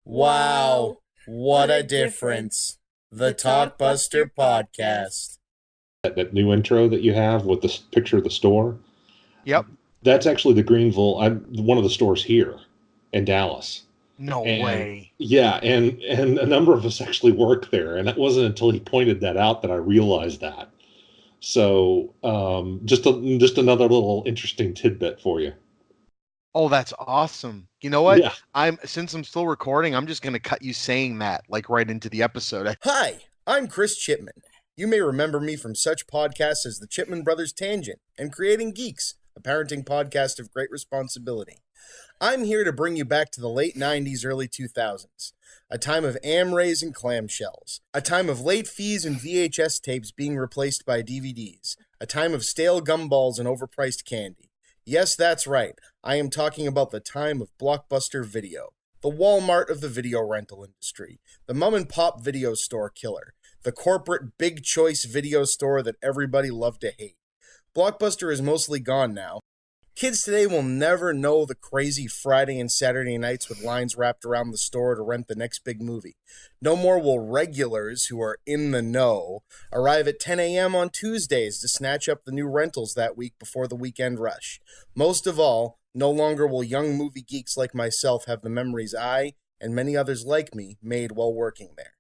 Wow, what a difference. The Talkbuster Podcast. That new intro that you have with the picture of the store, Yep. that's actually the Greenville, one of the stores here in Dallas. No And way. yeah, and a number of us actually work there, and it wasn't until he pointed that out that I realized that. So just another little interesting tidbit for you. Oh, that's awesome. You know what? Yeah. Since I'm still recording, I'm just gonna cut you saying that like right into the episode. Hi, I'm Chris Chipman. You may remember me from such podcasts as the Chipman Brothers Tangent and Creating Geeks, a parenting podcast of great responsibility. I'm here to bring you back to the late 90s, early 2000s, a time of Amrays and clamshells, a time of late fees and VHS tapes being replaced by DVDs, a time of stale gumballs and overpriced candy. Yes, that's right. I am talking about the time of Blockbuster Video, the Walmart of the video rental industry, the mom-and-pop video store killer, the corporate big choice video store that everybody loved to hate. Blockbuster is mostly gone now. Kids today will never know the crazy Friday and Saturday nights with lines wrapped around the store to rent the next big movie. No more will regulars who are in the know arrive at 10 a.m. on Tuesdays to snatch up the new rentals that week before the weekend rush. Most of all, no longer will young movie geeks like myself have the memories I, and many others like me, made while working there.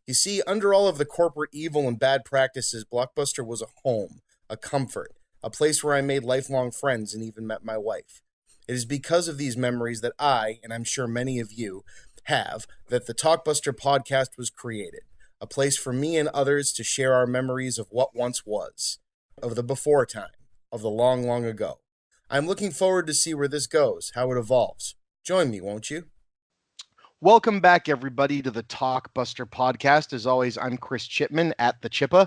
You see, under all of the corporate evil and bad practices, Blockbuster was a home, a comfort, a place where I made lifelong friends and even met my wife. It is because of these memories that I, and I'm sure many of you, have, that the Talkbuster podcast was created. A place for me and others to share our memories of what once was, of the before time, of the long, long ago. I'm looking forward to see where this goes, how it evolves. Join me, won't you? Welcome back, everybody, to the Talkbuster Podcast. As always, I'm Chris Chipman at the Chippa.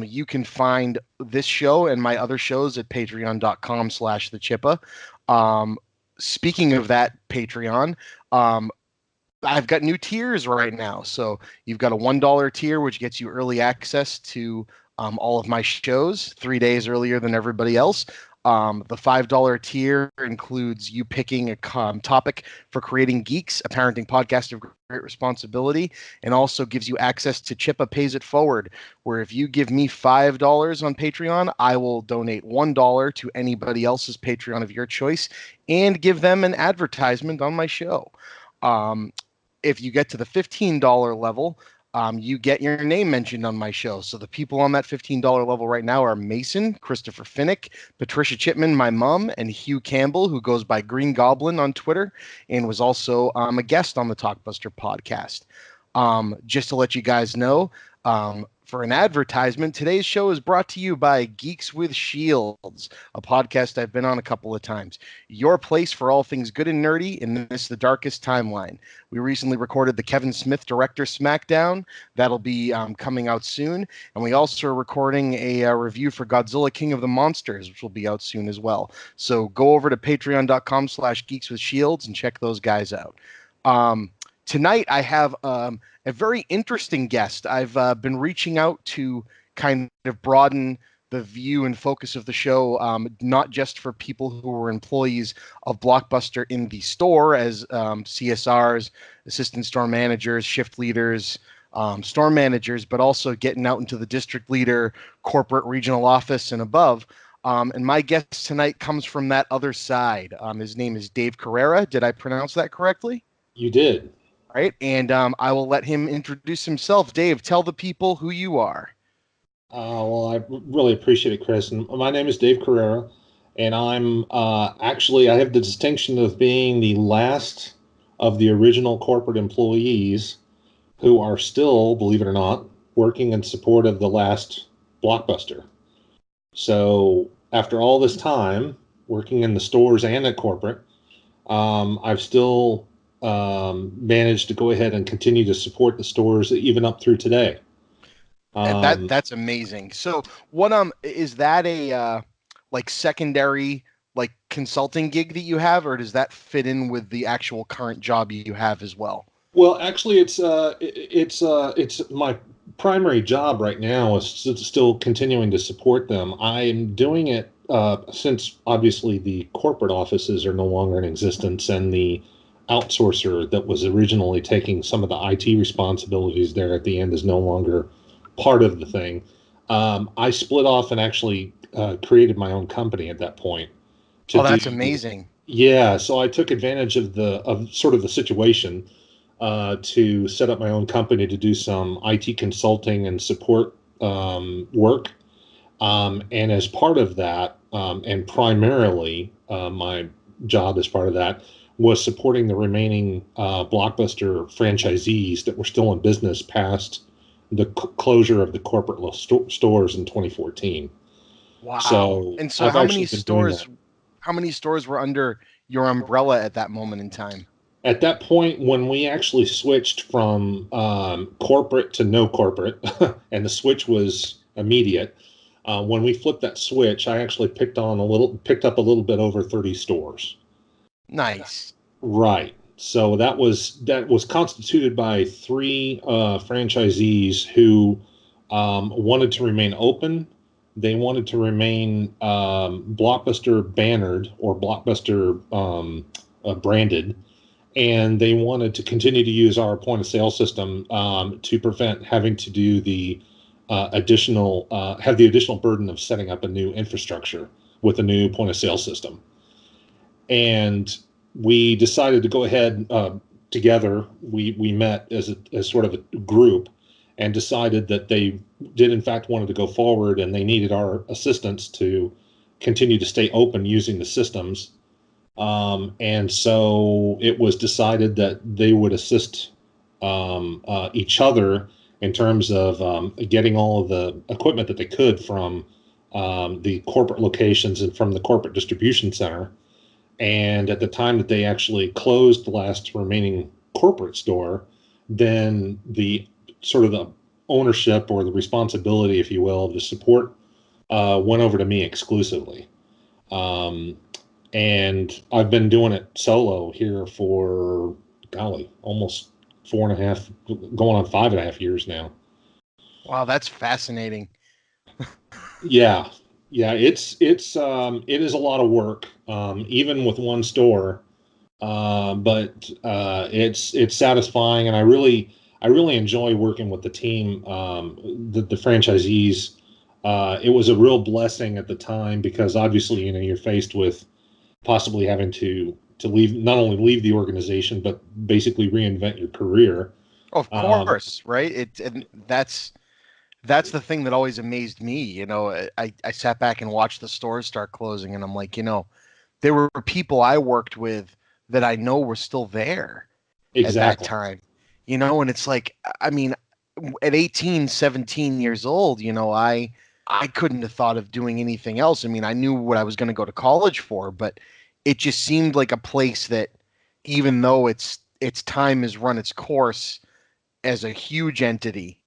You can find this show and my other shows at patreon.com/the Chippa. Speaking of that Patreon, I've got new tiers right now. So you've got a $1 tier, which gets you early access to all of my shows 3 days earlier than everybody else. The $5 tier includes you picking a topic for Creating Geeks, a parenting podcast of great responsibility, and also gives you access to Chippa Pays It Forward, where if you give me $5 on Patreon, I will donate $1 to anybody else's Patreon of your choice and give them an advertisement on my show. If you get to the $15 level, you get your name mentioned on my show. So the people on that $15 level right now are Mason, Christopher Finnick, Patricia Chipman, my mom, and Hugh Campbell, who goes by Green Goblin on Twitter and was also a guest on the Talkbuster podcast. Just to let you guys know, for an advertisement, today's show is brought to you by Geeks with Shields, a podcast I've been on a couple of times. Your place for all things good and nerdy in this, the darkest timeline. We recently recorded the Kevin Smith Director Smackdown. That'll be coming out soon. And we also are recording a review for Godzilla King of the Monsters, which will be out soon as well. So go over to patreon.com/Geeks with Shields and check those guys out. Tonight, I have a very interesting guest. I've been reaching out to kind of broaden the view and focus of the show, not just for people who are employees of Blockbuster in the store as CSRs, assistant store managers, shift leaders, store managers, but also getting out into the district leader, corporate regional office and above. And my guest tonight comes from that other side. His name is Dave Carrera. Did I pronounce that correctly? You did. Right, and I will let him introduce himself. Dave, tell the people who you are. Well, I really appreciate it, Chris. And my name is Dave Carrera, and I'm actually, I have the distinction of being the last of the original corporate employees who are still, believe it or not, working in support of the last Blockbuster. So after all this time working in the stores and at corporate, I've still managed to go ahead and continue to support the stores even up through today. That's amazing. So what is that a like secondary like consulting gig that you have, or does that fit in with the actual current job you have as well? Well, actually, it's my primary job right now is still continuing to support them. I'm doing it since obviously the corporate offices are no longer in existence and the outsourcer that was originally taking some of the IT responsibilities there at the end is no longer part of the thing. I split off and actually created my own company at that point to Oh, do. that's amazing. Yeah, so I took advantage of sort of the situation to set up my own company to do some IT consulting and support work. And as part of that, and primarily my job as part of that, was supporting the remaining Blockbuster franchisees that were still in business past the closure of the corporate stores in 2014. Wow. So And so I've actually been doing that. how many stores were under your umbrella at that moment in time? At that point, when we actually switched from corporate to no corporate, and the switch was immediate, when we flipped that switch, I actually picked up a little bit over 30 stores. Nice. Right. So that was constituted by three franchisees who wanted to remain open. They wanted to remain Blockbuster bannered or Blockbuster branded, and they wanted to continue to use our point of sale system to prevent having to do the additional burden of setting up a new infrastructure with a new point of sale system. And we decided to go ahead together. We met as sort of a group and decided that they did in fact wanted to go forward, and they needed our assistance to continue to stay open using the systems. And so it was decided that they would assist each other in terms of getting all of the equipment that they could from the corporate locations and from the corporate distribution center. And at the time that they actually closed the last remaining corporate store, then the sort of the ownership or the responsibility, if you will, of the support went over to me exclusively. And I've been doing it solo here for, golly, almost 4.5, going on 5.5 years now. Wow, that's fascinating. Yeah. It is a lot of work, even with one store. But it's satisfying, and I really enjoy working with the team, the franchisees. It was a real blessing at the time because obviously, you're faced with possibly having to leave, not only leave the organization, but basically reinvent your career. Of course, right? And that's the thing that always amazed me. I sat back and watched the stores start closing, and I'm like, there were people I worked with that I know were still there at that time. And it's like, I mean, at 18, 17 years old, I couldn't have thought of doing anything else. I mean, I knew what I was going to go to college for, but it just seemed like a place that, even though its time has run its course as a huge entity,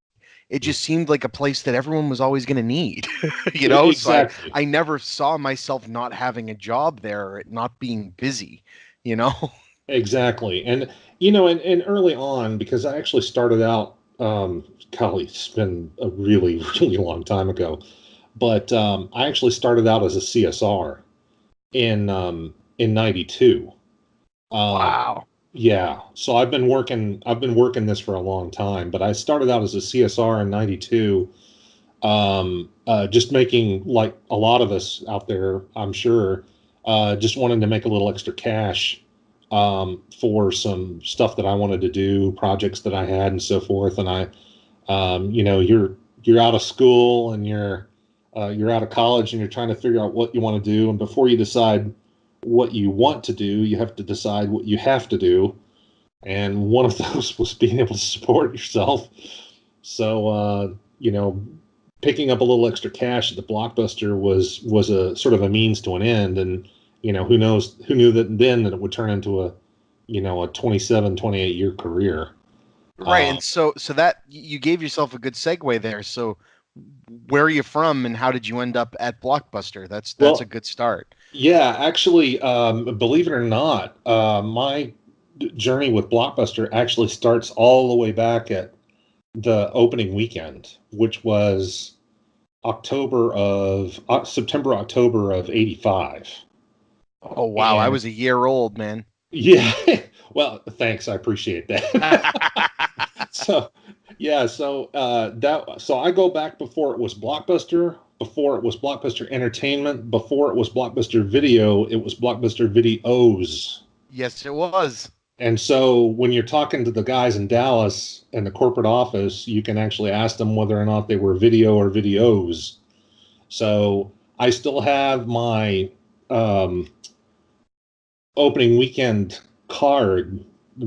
it just seemed like a place that everyone was always going to need. Exactly. So I never saw myself not having a job there or it not being busy. Exactly. And and early on, because I actually started out, golly, it's been a really really long time ago, but I actually started out as a CSR in '92. Wow. Yeah, so I've been working this for a long time, but I started out as a CSR in '92, just making, like a lot of us out there, I'm sure, just wanting to make a little extra cash for some stuff that I wanted to do, projects that I had, and so forth. And you're out of school and you're out of college and you're trying to figure out what you want to do, and before you decide what you want to do, you have to decide what you have to do. And one of those was being able to support yourself. So, picking up a little extra cash at the Blockbuster was a sort of a means to an end. And, who knew that then that it would turn into a 27, 28 year career. Right. And so that you gave yourself a good segue there. So where are you from and how did you end up at Blockbuster? That's a good start. Yeah, actually, believe it or not, my journey with Blockbuster actually starts all the way back at the opening weekend, which was September, October of '85. Oh, wow. I was a year old, man. Yeah. Well, thanks. I appreciate that. So, yeah. So I go back before it was Blockbuster, before it was Blockbuster Entertainment, before it was Blockbuster Video. It was Blockbuster Videos. Yes, it was. And so when you're talking to the guys in Dallas in the corporate office, you can actually ask them whether or not they were video or videos. So I still have my um, opening weekend card, the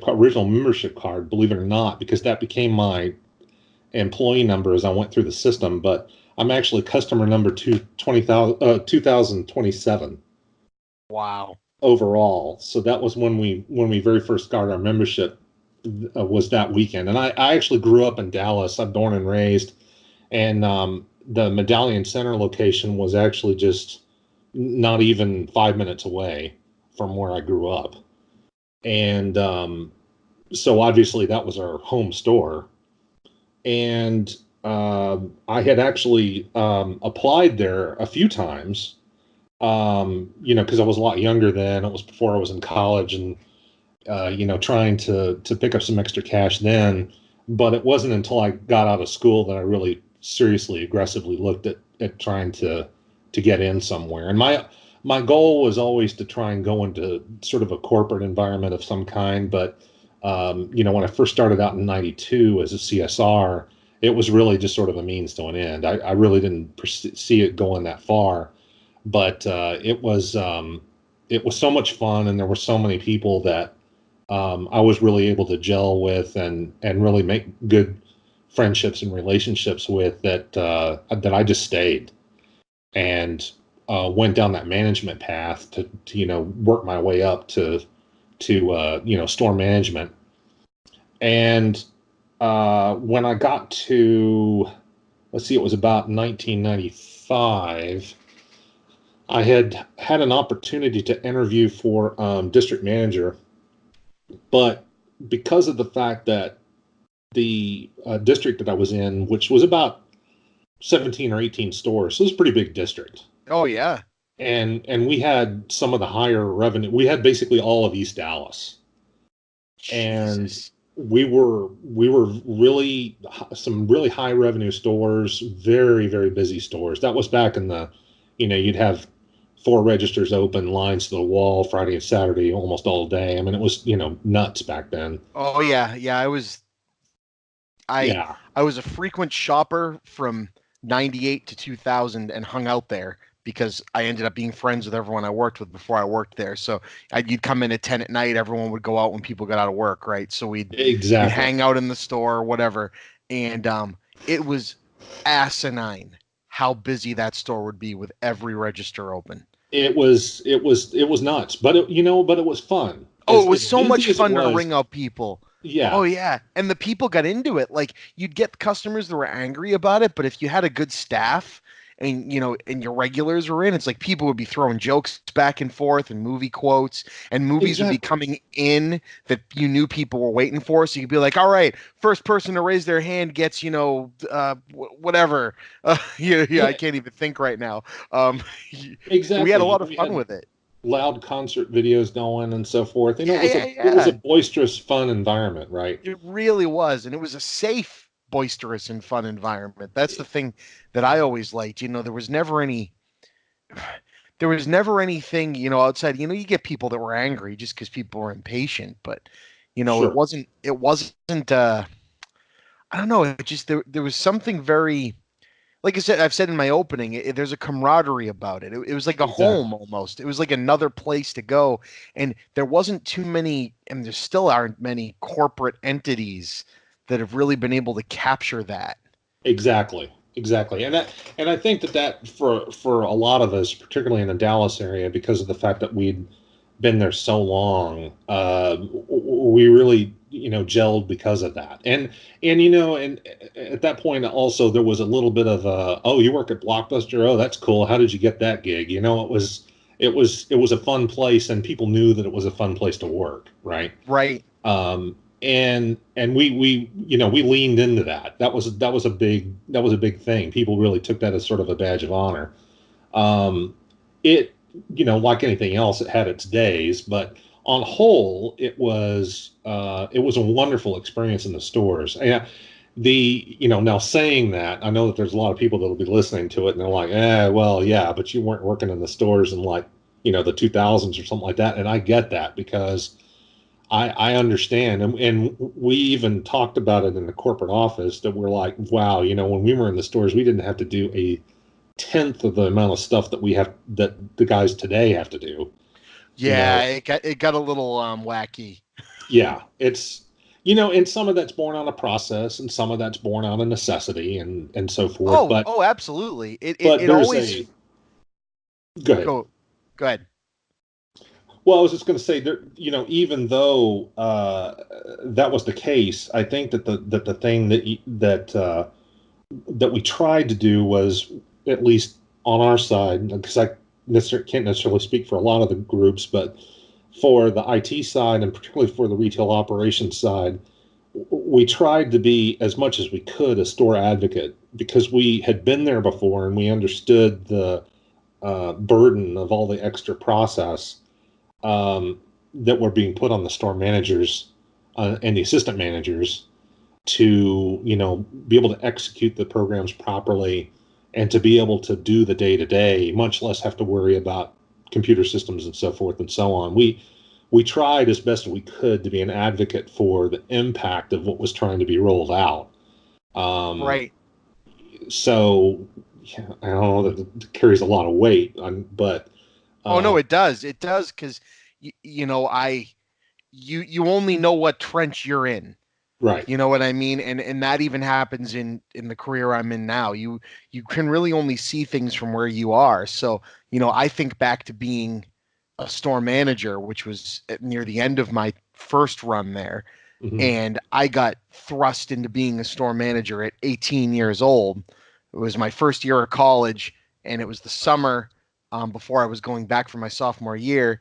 original membership card, believe it or not, because that became my employee number as I went through the system. But I'm actually customer number 2027 Wow. overall. So that was when we very first got our membership, was that weekend. And I actually grew up in Dallas. I'm born and raised, and the Medallion Center location was actually just not even 5 minutes away from where I grew up. And so obviously that was our home store. And I had actually applied there a few times, because I was a lot younger then. It was before I was in college, and trying to pick up some extra cash then. But it wasn't until I got out of school that I really seriously, aggressively looked at trying to get in somewhere. And my goal was always to try and go into sort of a corporate environment of some kind. But when I first started out in '92 as a CSR, it was really just sort of a means to an end. I really didn't see it going that far. But it was so much fun, and there were so many people that I was really able to gel with and really make good friendships and relationships with, that I just stayed and went down that management path to work my way up to store management. And when I got to, let's see, it was about 1995. I had an opportunity to interview for district manager, but because of the fact that the district that I was in, which was about 17 or 18 stores, so it was a pretty big district. Oh yeah. And we had some of the higher revenue. We had basically all of East Dallas. And Jesus. we were really some really high revenue stores, very, very busy stores. That was back in the, you'd have 4 registers open, lines to the wall, Friday and Saturday, almost all day. I mean, it was, nuts back then. Oh yeah. Yeah. Yeah. I was a frequent shopper from 98 to 2000 and hung out there because I ended up being friends with everyone I worked with before I worked there. So you'd come in at 10 at night. Everyone would go out when people got out of work, right? So we'd hang out in the store or whatever. And it was asinine how busy that store would be with every register open. It was nuts, but it was fun. Oh, it was so much fun to ring up people. Yeah. Oh yeah. And the people got into it. Like, you'd get customers that were angry about it, but if you had a good staff and and your regulars were in, it's like people would be throwing jokes back and forth and movie quotes, and movies would be coming in that you knew people were waiting for. So you'd be like, all right, first person to raise their hand gets, whatever. Yeah, I can't even think right now. Exactly. We had a lot of fun with it. Loud concert videos going and so forth. It was a boisterous, fun environment, right? It really was. And it was a safe, boisterous, and fun environment. That's the thing that I always liked. There was never anything, outside. You get people that were angry just because people were impatient, but Sure. it wasn't I don't know. It just, there was something very, like I said, I've said in my opening, there's a camaraderie about it. It was like a home almost. It was like another place to go. And there wasn't too many, and there still aren't many corporate entities that have really been able to capture that. Exactly. And I think that for a lot of us, particularly in the Dallas area, because of the fact that we'd been there so long, we really gelled because of that. And at that point also there was a little bit of oh, you work at Blockbuster, oh, that's cool, how did you get that gig? It was a fun place, and people knew that it was a fun place to work, right? And we leaned into that. That was a big thing. People really took that as sort of a badge of honor. It like anything else, it had its days, but on whole, it was a wonderful experience in the stores. And now saying that, I know that there's a lot of people that'll be listening to it and they're like, well, yeah, but you weren't working in the stores in like, the 2000s or something like that. And I get that because I understand. And we even talked about it in the corporate office that we're like, wow, when we were in the stores, we didn't have to do a tenth of the amount of stuff that the guys today have to do. Yeah, it got a little wacky. Yeah, it's and some of that's born out of process, and some of that's born out of necessity, and so forth. Oh, absolutely. But It there's always. Go ahead. Go ahead. Well, I was just going to say, even though that was the case, I think that the thing that we tried to do was, at least on our side, because I can't necessarily speak for a lot of the groups, but for the IT side and particularly for the retail operations side, we tried to be, as much as we could, a store advocate, because we had been there before and we understood the burden of all the extra process that were being put on the store managers and the assistant managers to, be able to execute the programs properly and to be able to do the day-to-day, much less have to worry about computer systems and so forth and so on. We tried as best we could to be an advocate for the impact of what was trying to be rolled out. Right. So I don't know that it carries a lot of weight, but oh no, it does. It does, because you only know what trench you're in. Right. You know what I mean? And that even happens in the career I'm in now. You can really only see things from where you are. So, I think back to being a store manager, which was near the end of my first run there. Mm-hmm. And I got thrust into being a store manager at 18 years old. It was my first year of college, and it was the summer before I was going back for my sophomore year.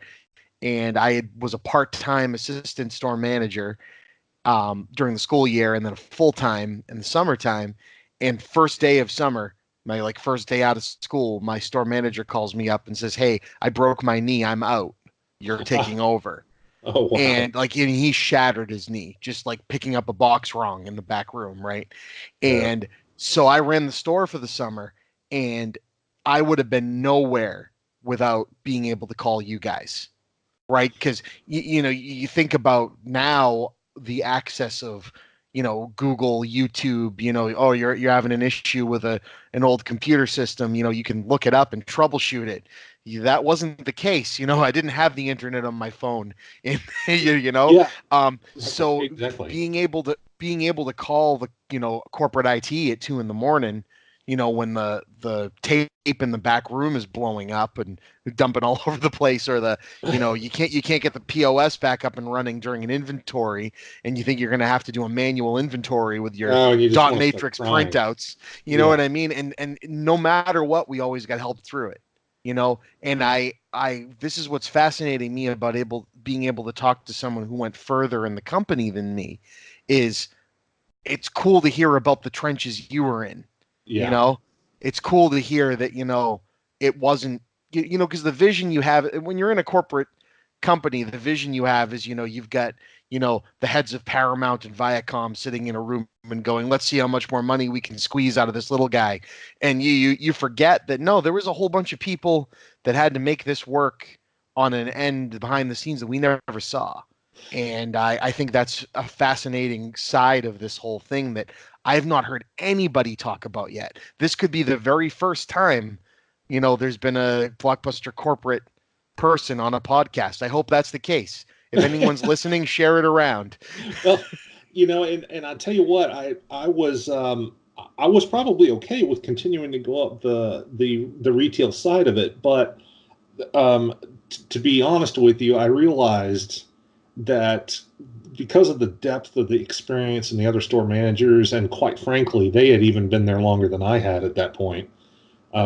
And I was a part-time assistant store manager during the school year, and then a full-time in the summertime. And first day of summer, my first day out of school, my store manager calls me up and says, "Hey, I broke my knee. I'm out. You're taking over." Oh, wow. And he shattered his knee, just picking up a box wrong in the back room. Right. Yeah. And so I ran the store for the summer, and I would have been nowhere without being able to call you guys. Right. Because, you think about now the access of, Google, YouTube, oh, you're having an issue with an old computer system, you can look it up and troubleshoot it. That wasn't the case. I didn't have the internet on my phone. And, Yeah. So exactly. being able to call the, corporate IT at 2 a.m, when the tape in the back room is blowing up and dumping all over the place, or you can't get the POS back up and running during an inventory, and you think you're going to have to do a manual inventory with your dot matrix printouts. You know what I mean? And no matter what, we always got help through it. And I this is what's fascinating me about being able to talk to someone who went further in the company than me, is it's cool to hear about the trenches you were in. Yeah. It's cool to hear that, it wasn't, because the vision you have when you're in a corporate company, the vision you have is, you've got, the heads of Paramount and Viacom sitting in a room and going, let's see how much more money we can squeeze out of this little guy. And you forget that, no, there was a whole bunch of people that had to make this work on an end behind the scenes that we never saw. And I think that's a fascinating side of this whole thing that I have not heard anybody talk about yet. This could be the very first time, there's been a Blockbuster corporate person on a podcast. I hope that's the case. If anyone's listening, share it around. Well, and I tell you what, I was probably okay with continuing to go up the retail side of it, but to be honest with you, I realized that because of the depth of the experience and the other store managers, and quite frankly, they had even been there longer than I had at that point,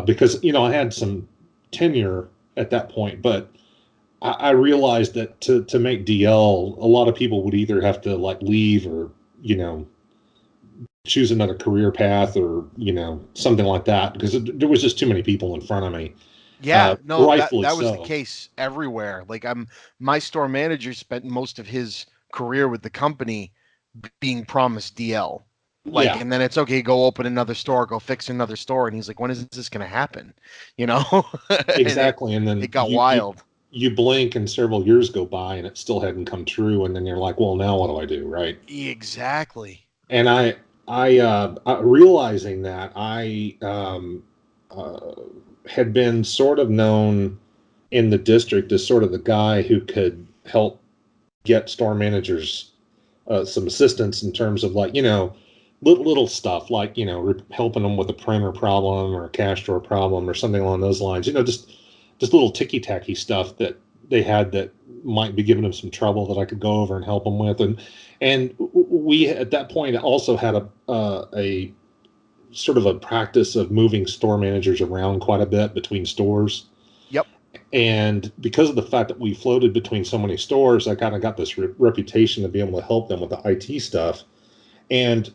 because I had some tenure at that point, but I realized that to make DL, a lot of people would either have to leave or choose another career path or something like that, because there was just too many people in front of me. Yeah, no, rightfully that was the so. case everywhere. Like my store manager spent most of his career with the company being promised DL. Like, Yeah, and then it's okay, go open another store, go fix another store. And he's like, when is this going to happen? You know? And exactly. And it then got wild. you blink and several years go by and it still hadn't come true, and then you're like, well, now what do I do, right? Exactly. And realizing that uh, had been sort of known in the district as sort of the guy who could help get store managers some assistance in terms of, like, little stuff, like, helping them with a printer problem or a cash drawer problem or something along those lines. Just little ticky tacky stuff that they had that might be giving them some trouble that I could go over and help them with. And we at that point also had a sort of a practice of moving store managers around quite a bit between stores. Yep. And because of the fact that we floated between so many stores, I kind of got this reputation of being able to help them with the IT stuff. And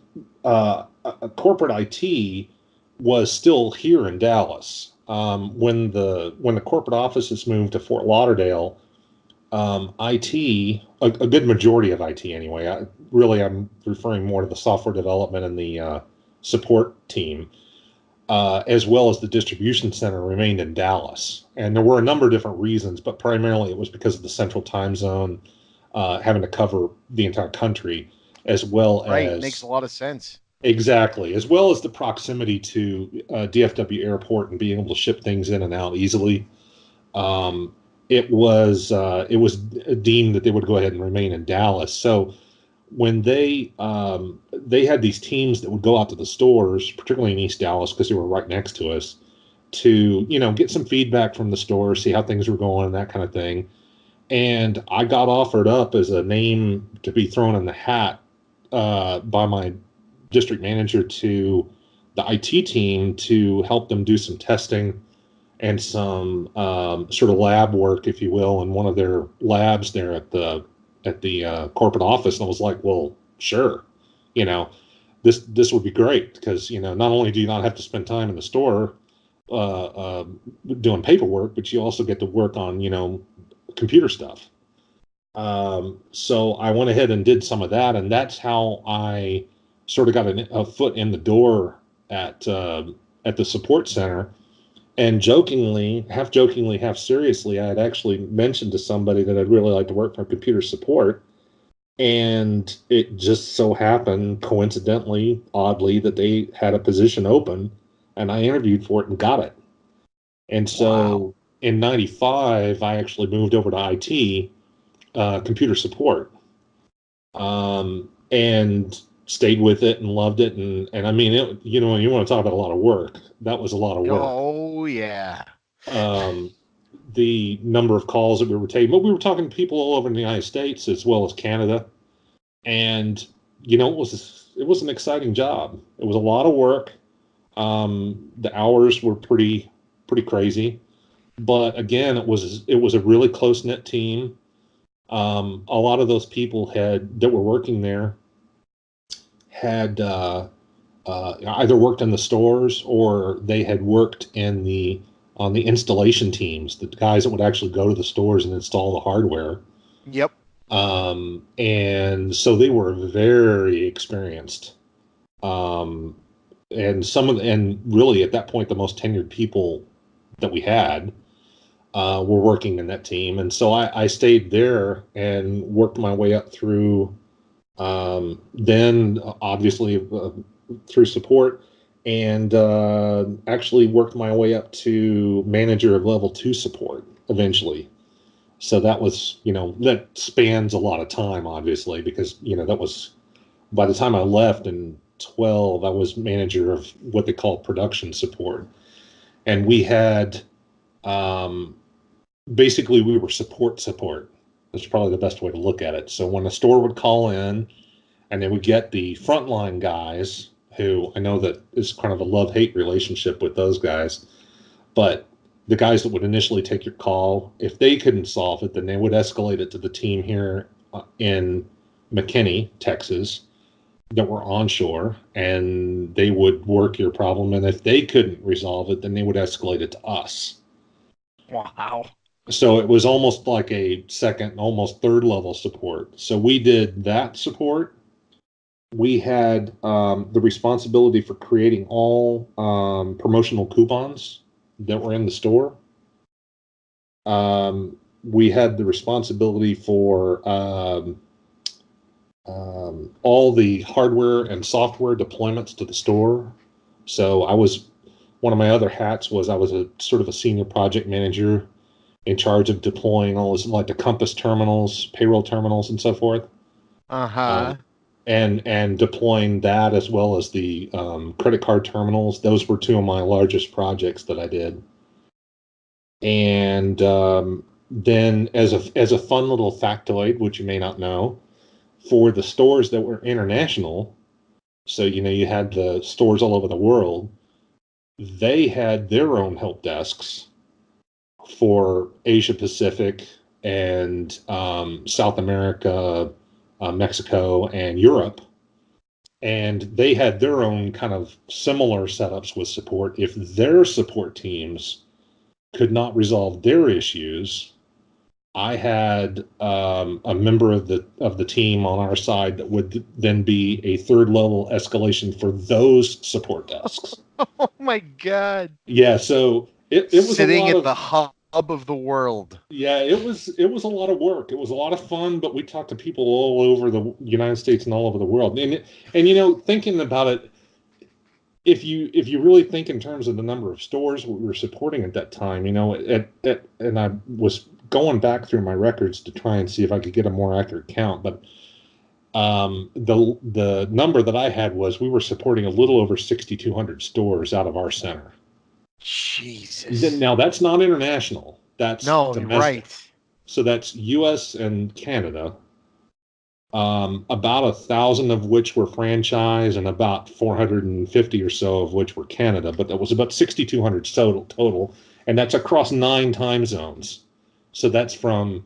corporate IT was still here in Dallas. When the corporate offices moved to Fort Lauderdale, IT, a good majority of IT anyway, I'm referring more to the software development and the support team, as well as the distribution center, remained in Dallas. And there were a number of different reasons, but primarily it was because of the central time zone, having to cover the entire country, as well Right. as Makes a lot of sense. exactly, as well as the proximity to DFW Airport and being able to ship things in and out easily. Um, it was deemed that they would go ahead and remain in Dallas. So when they had these teams that would go out to the stores, particularly in East Dallas, because they were right next to us, to get some feedback from the stores, see how things were going, that kind of thing. And I got offered up as a name to be thrown in the hat by my district manager to the IT team to help them do some testing and some sort of lab work, if you will, in one of their labs there at the corporate office. And I was like, well, sure, you know, this would be great because not only do you not have to spend time in the store uh, uh, doing paperwork, but you also get to work on computer stuff. So I went ahead and did some of that, and that's how I sort of got a foot in the door at the support center. And jokingly, half seriously, I had actually mentioned to somebody that I'd really like to work for computer support. And it just so happened, coincidentally, oddly, that they had a position open, and I interviewed for it and got it. And so Wow. in '95, I actually moved over to IT, computer support, and stayed with it and loved it. And I mean, when you want to talk about a lot of work, that was a lot of work. Oh, yeah. Um, the number of calls that we were taking, but we were talking to people all over the United States as well as Canada. And it was an exciting job. It was a lot of work. The hours were pretty crazy, but again, it was a really close knit team. A lot of those people that were working there had either worked in the stores or they had worked on the installation teams, the guys that would actually go to the stores and install the hardware. Yep. And so they were very experienced. Um, and really at that point, the most tenured people that we had were working in that team. And so I stayed there and worked my way up through, then obviously through support, and actually worked my way up to manager of level 2 support eventually. So that was, that spans a lot of time, obviously, because, that was, by the time I left in 12, I was manager of what they call production support. And we had, basically, we were support. That's probably the best way to look at it. So when a store would call in and they would get the frontline guys, who I know that is kind of a love-hate relationship with those guys, but the guys that would initially take your call, if they couldn't solve it, then they would escalate it to the team here in McKinney, Texas, that were onshore, and they would work your problem. And if they couldn't resolve it, then they would escalate it to us. Wow. So it was almost like a second, almost third level support. So we did that support. We had the responsibility for creating all promotional coupons that were in the store. We had the responsibility for all the hardware and software deployments to the store. So one of my other hats was I was a sort of a senior project manager in charge of deploying all this, like the Compass terminals, payroll terminals, and so forth. Uh-huh. And deploying that as well as the credit card terminals. Those were two of my largest projects that I did. And then, as a fun little factoid, which you may not know, for the stores that were international, so you had the stores all over the world, they had their own help desks for Asia Pacific and South America, Mexico, and Europe. And they had their own kind of similar setups with support. If their support teams could not resolve their issues, I had a member of the team on our side that would then be a third level escalation for those support desks. Oh my God. Yeah, so it was a Sitting lot at of the hub of the world. yeah, it was a lot of work. It was a lot of fun, but we talked to people all over the United States and all over the world. And thinking about it, if you really think in terms of the number of stores we were supporting at that time, and I was going back through my records to try and see if I could get a more accurate count, but the number that I had was we were supporting a little over 6,200 stores out of our center. Jesus. Now that's not international. That's No, you're domestic. right. So that's U.S. and Canada. About 1,000 of which were franchise, and about 450 or so of which were Canada. But that was about 6,200 total, and that's across 9 time zones. So that's from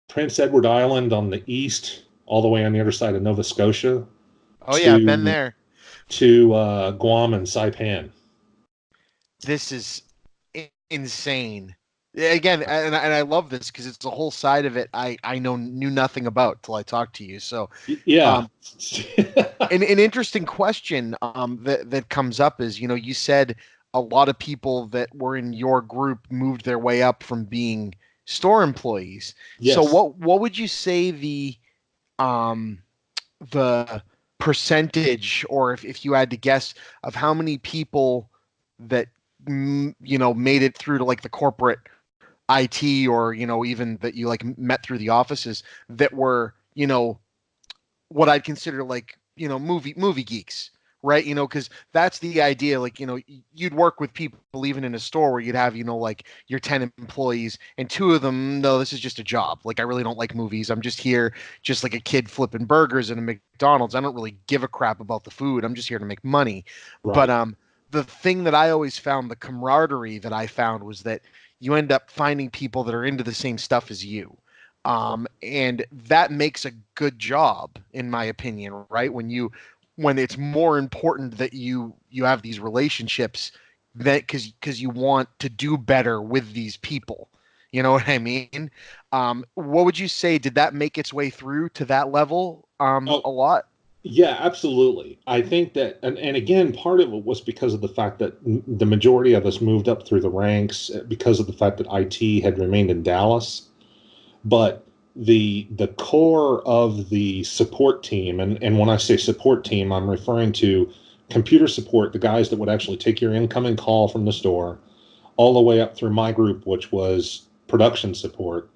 Prince Edward Island on the east, all the way on the other side of Nova Scotia, Oh yeah, I've been there. to Guam and Saipan. This is insane. Again, and I love this because it's a whole side of it I knew nothing about till I talked to you. So Yeah. an interesting question that comes up is, you said a lot of people that were in your group moved their way up from being store employees. Yes. So what would you say um the percentage, or if you had to guess, of how many people that made it through to like the corporate IT, or even that you like met through the offices, that were what I'd consider like movie geeks, right? Because that's the idea. Like you'd work with people even in a store where you'd have like your 10 employees, and 2 of them, no, this is just a job. Like I really don't like movies. I'm just here, just like a kid flipping burgers in a McDonald's. I don't really give a crap about the food. I'm just here to make money. Right. But the thing that I always found, the camaraderie that I found, was that you end up finding people that are into the same stuff as you. And that makes a good job, in my opinion, right? When it's more important that you have these relationships, that because you want to do better with these people. You know what I mean? What would you say? Did that make its way through to that level a lot? Yeah, absolutely. I think that, and again, part of it was because of the fact that the majority of us moved up through the ranks because of the fact that IT had remained in Dallas. But the core of the support team, and when I say support team, I'm referring to computer support, the guys that would actually take your incoming call from the store, all the way up through my group, which was production support,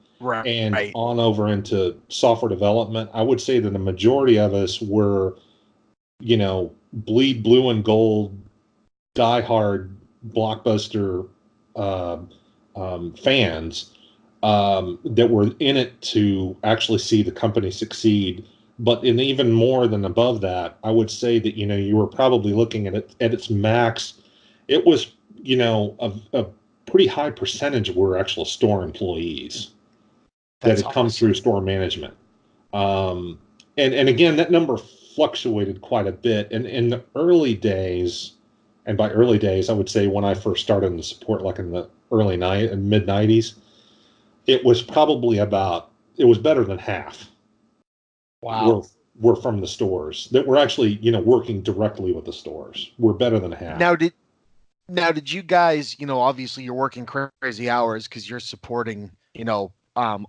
and Right. on over into software development. I would say that the majority of us were, bleed blue and gold, diehard Blockbuster fans that were in it to actually see the company succeed. But in even more than above that, I would say that you were probably looking at it at its max. It was a pretty high percentage were actual store employees that had come through store management. And again, that number fluctuated quite a bit. And in the early days, and by early days, I would say when I first started in the support, like in the mid 90s, it was probably it was better than half. Wow. Were from the stores that were actually, working directly with the stores. We're better than half. Now did you guys, obviously you're working crazy hours because you're supporting,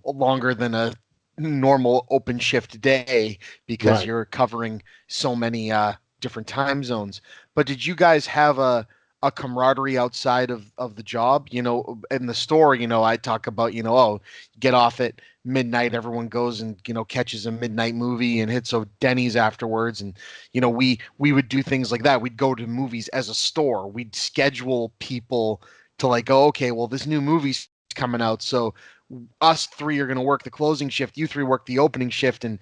longer than a normal open shift day because Right. you're covering so many different time zones. But did you guys have a camaraderie outside of the job? In the store, I talk about, oh, get off at midnight, everyone goes and, catches a midnight movie and hits a Denny's afterwards. And, we would do things like that. We'd go to movies as a store. We'd schedule people to like, oh, okay, well, this new movie's coming out. So us three are going to work the closing shift. You three work the opening shift. And,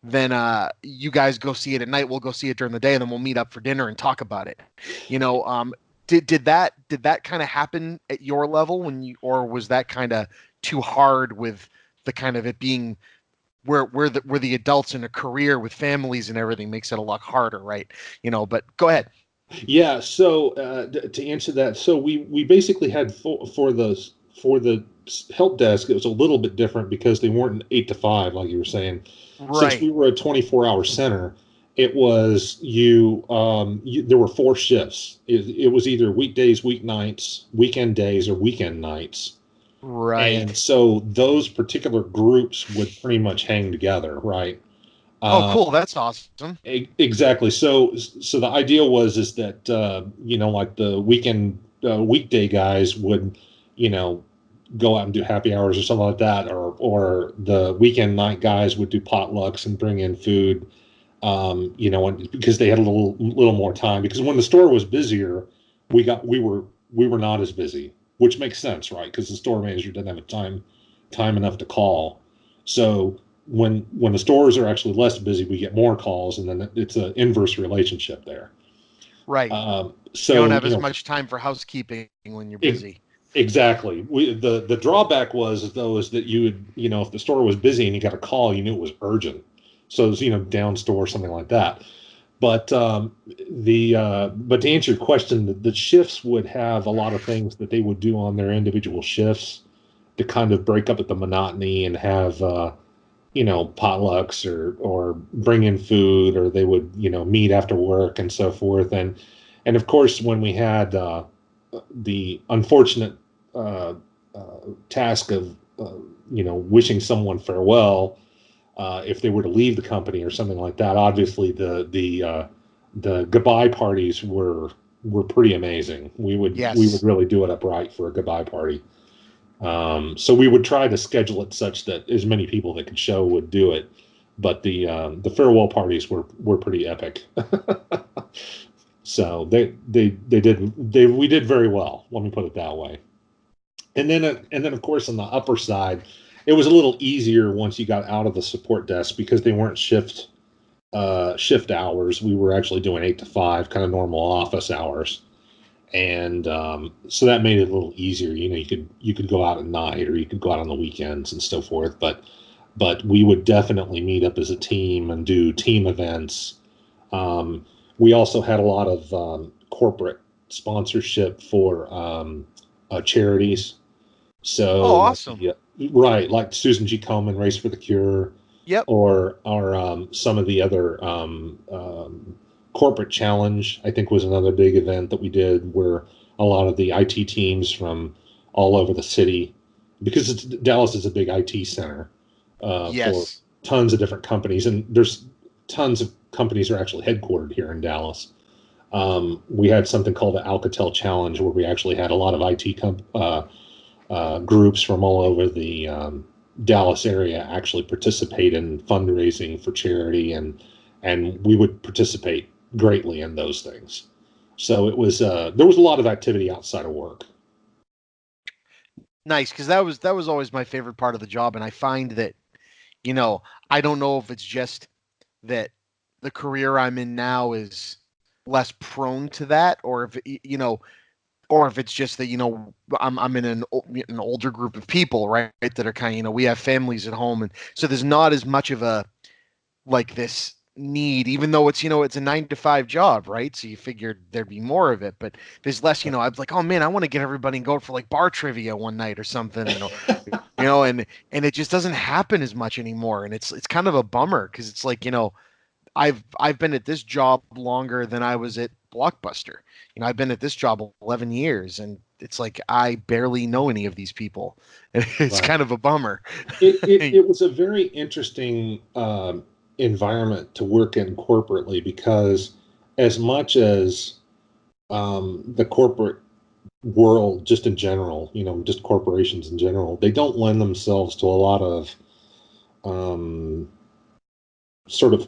then you guys go see it at night. We'll go see it during the day, and then we'll meet up for dinner and talk about it. Did that kind of happen at your level or was that kind of too hard with the kind of it being where the adults in a career with families and everything makes it a lot harder, right? But go ahead. Yeah. So to answer that, so we basically had for the help desk, it was a little bit different because they weren't 8 to 5 like you were saying. Right. Since we were a 24-hour center, it was there were 4 shifts. It was either weekdays, weeknights, weekend days, or weekend nights. Right. And so those particular groups would pretty much hang together, right? Oh, cool. That's awesome. Exactly. So the idea is that like the weekday guys would, go out and do happy hours or something like that, or the weekend night guys would do potlucks and bring in food, and because they had a little more time. Because when the store was busier, we were not as busy, which makes sense, right? Because the store manager didn't have time enough to call. So when the stores are actually less busy, we get more calls, and then it's an inverse relationship there. Right. So you don't have as much time for housekeeping when you're busy. Exactly. The drawback is that you would, if the store was busy and you got a call, you knew it was urgent. So it was, down store, something like that. But but to answer your question, the shifts would have a lot of things that they would do on their individual shifts to kind of break up at the monotony and have potlucks or bring in food, or they would meet after work and so forth. And of course, when we had the unfortunate task of wishing someone farewell if they were to leave the company or something like that, obviously the goodbye parties were pretty amazing. We would really do it upright for a goodbye party. So we would try to schedule it such that as many people that could show would do it, but the farewell parties were pretty epic. So we did very well. Let me put it that way. And then of course on the upper side, it was a little easier once you got out of the support desk because they weren't shift hours. We were actually doing 8 to 5, kind of normal office hours. And so that made it a little easier. You could go out at night, or you could go out on the weekends and so forth. But we would definitely meet up as a team and do team events. We also had a lot of corporate sponsorship for charities. So, awesome! Right, like Susan G. Komen Race for the Cure. Yep. Or some of the other Corporate Challenge, I think, was another big event that we did, where a lot of the IT teams from all over the city, because Dallas is a big IT center for tons of different companies, and there's tons of companies are actually headquartered here in Dallas. We had something called the Alcatel Challenge, where we actually had a lot of IT groups from all over the Dallas area actually participate in fundraising for charity, and we would participate greatly in those things. So it was there was a lot of activity outside of work. Nice, because that was always my favorite part of the job, and I find that I don't know if it's just that the career I'm in now is less prone to that, or if or if it's just that I'm in an older group of people, right, that are kind of we have families at home, and so there's not as much of a like this need, even though it's, it's a 9 to 5 job, right? So you figured there'd be more of it, but there's less, I was like, oh man, I want to get everybody and go for like bar trivia one night or something, and it just doesn't happen as much anymore. And it's kind of a bummer because it's like, I've been at this job longer than I was at Blockbuster. I've been at this job 11 years, and it's like I barely know any of these people. It's kind of a bummer. It was a very interesting environment to work in corporately, because as much as the corporate world, just in general, just corporations in general, they don't lend themselves to a lot of sort of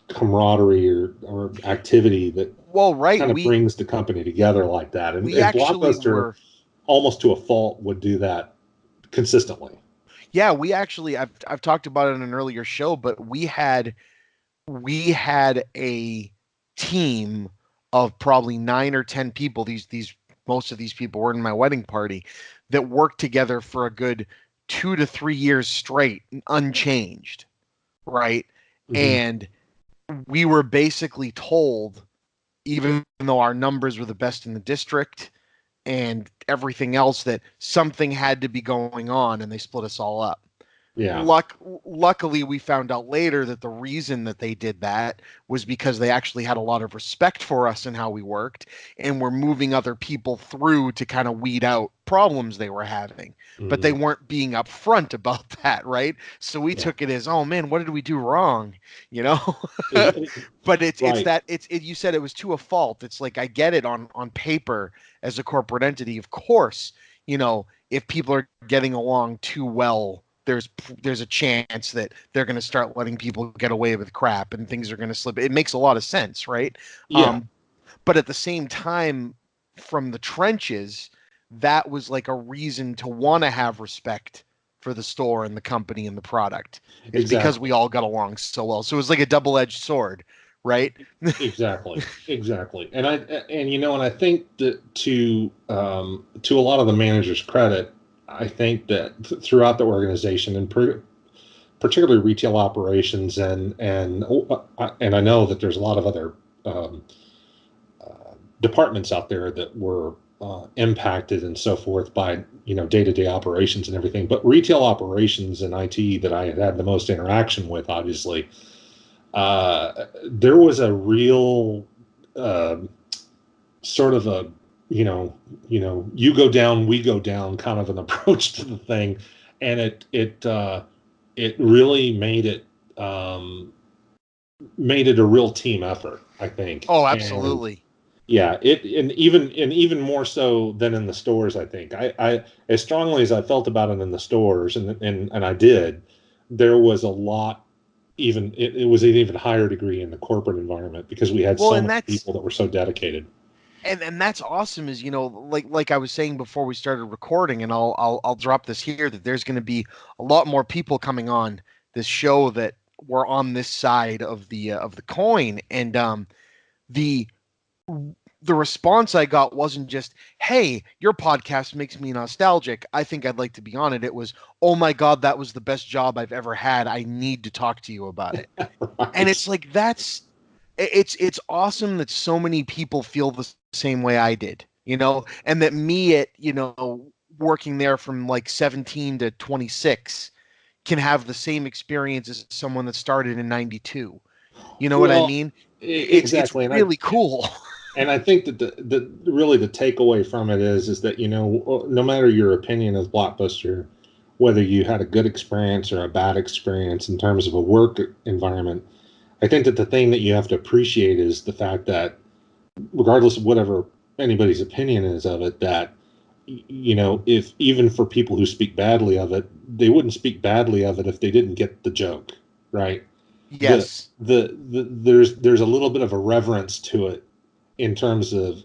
camaraderie or activity that kind of brings the company together like that. And Blockbuster, almost to a fault, would do that consistently. Yeah, we actually, I've talked about it in an earlier show, but we had a team of probably 9 or 10 people. Most of these people were in my wedding party, that worked together for a good 2 to 3 years straight, unchanged, right? Mm-hmm. And we were basically told, even though our numbers were the best in the district and everything else, that something had to be going on, and they split us all up. Yeah. Luckily, we found out later that the reason that they did that was because they actually had a lot of respect for us and how we worked, and were moving other people through to kind of weed out problems they were having. Mm-hmm. But they weren't being upfront about that, right? So we took it as, oh man, what did we do wrong? But you said it was to a fault. It's like, I get it on paper as a corporate entity. Of course, if people are getting along too well, there's a chance that they're going to start letting people get away with crap, and things are going to slip. It makes a lot of sense, right? Yeah. But at the same time, from the trenches, that was like a reason to want to have respect for the store and the company and the product. It's because we all got along so well. So it was like a double-edged sword, right? Exactly. And I think that to a lot of the managers' credit, I think that throughout the organization, and particularly retail operations, and I know that there's a lot of other departments out there that were impacted and so forth by day-to-day operations and everything. But retail operations and IT that I had the most interaction with, obviously, there was a real sort of a you go down, we go down kind of an approach to the thing, and it really made it a real team effort, I think. Oh, absolutely. And even more so than in the stores, I think. I as strongly as I felt about it in the stores, and I did, there was a lot. It was an even higher degree in the corporate environment, because we had so many people that were so dedicated. And that's awesome, is like I was saying before we started recording, and I'll drop this here, that there's going to be a lot more people coming on this show that were on this side of the coin, and the response I got wasn't just, hey, your podcast makes me nostalgic, I think I'd like to be on it. It was, oh my God, that was the best job I've ever had, I need to talk to you about it. Right. And it's like, it's awesome that so many people feel the same way I did, and that me at, working there from like 17 to 26 can have the same experience as someone that started in 92. You know what I mean? Exactly. It's really cool. And I think that the takeaway from it is that, no matter your opinion of Blockbuster, whether you had a good experience or a bad experience in terms of a work environment, I think that the thing that you have to appreciate is the fact that, regardless of whatever anybody's opinion is of it, that, if even for people who speak badly of it, they wouldn't speak badly of it if they didn't get the joke, right? Yes. There's a little bit of a reverence to it in terms of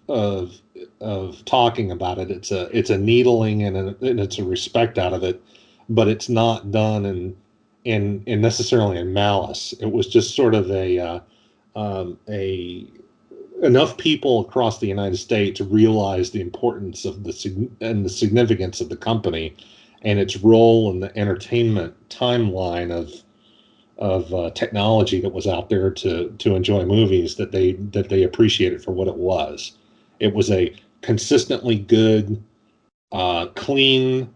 talking about it. It's a needling and it's a respect out of it, but it's not done in necessarily in malice. It was just sort of enough people across the United States to realize the importance of the significance of the company and its role in the entertainment timeline technology that was out there to enjoy movies, that they appreciated for what it was. It was a consistently good, clean,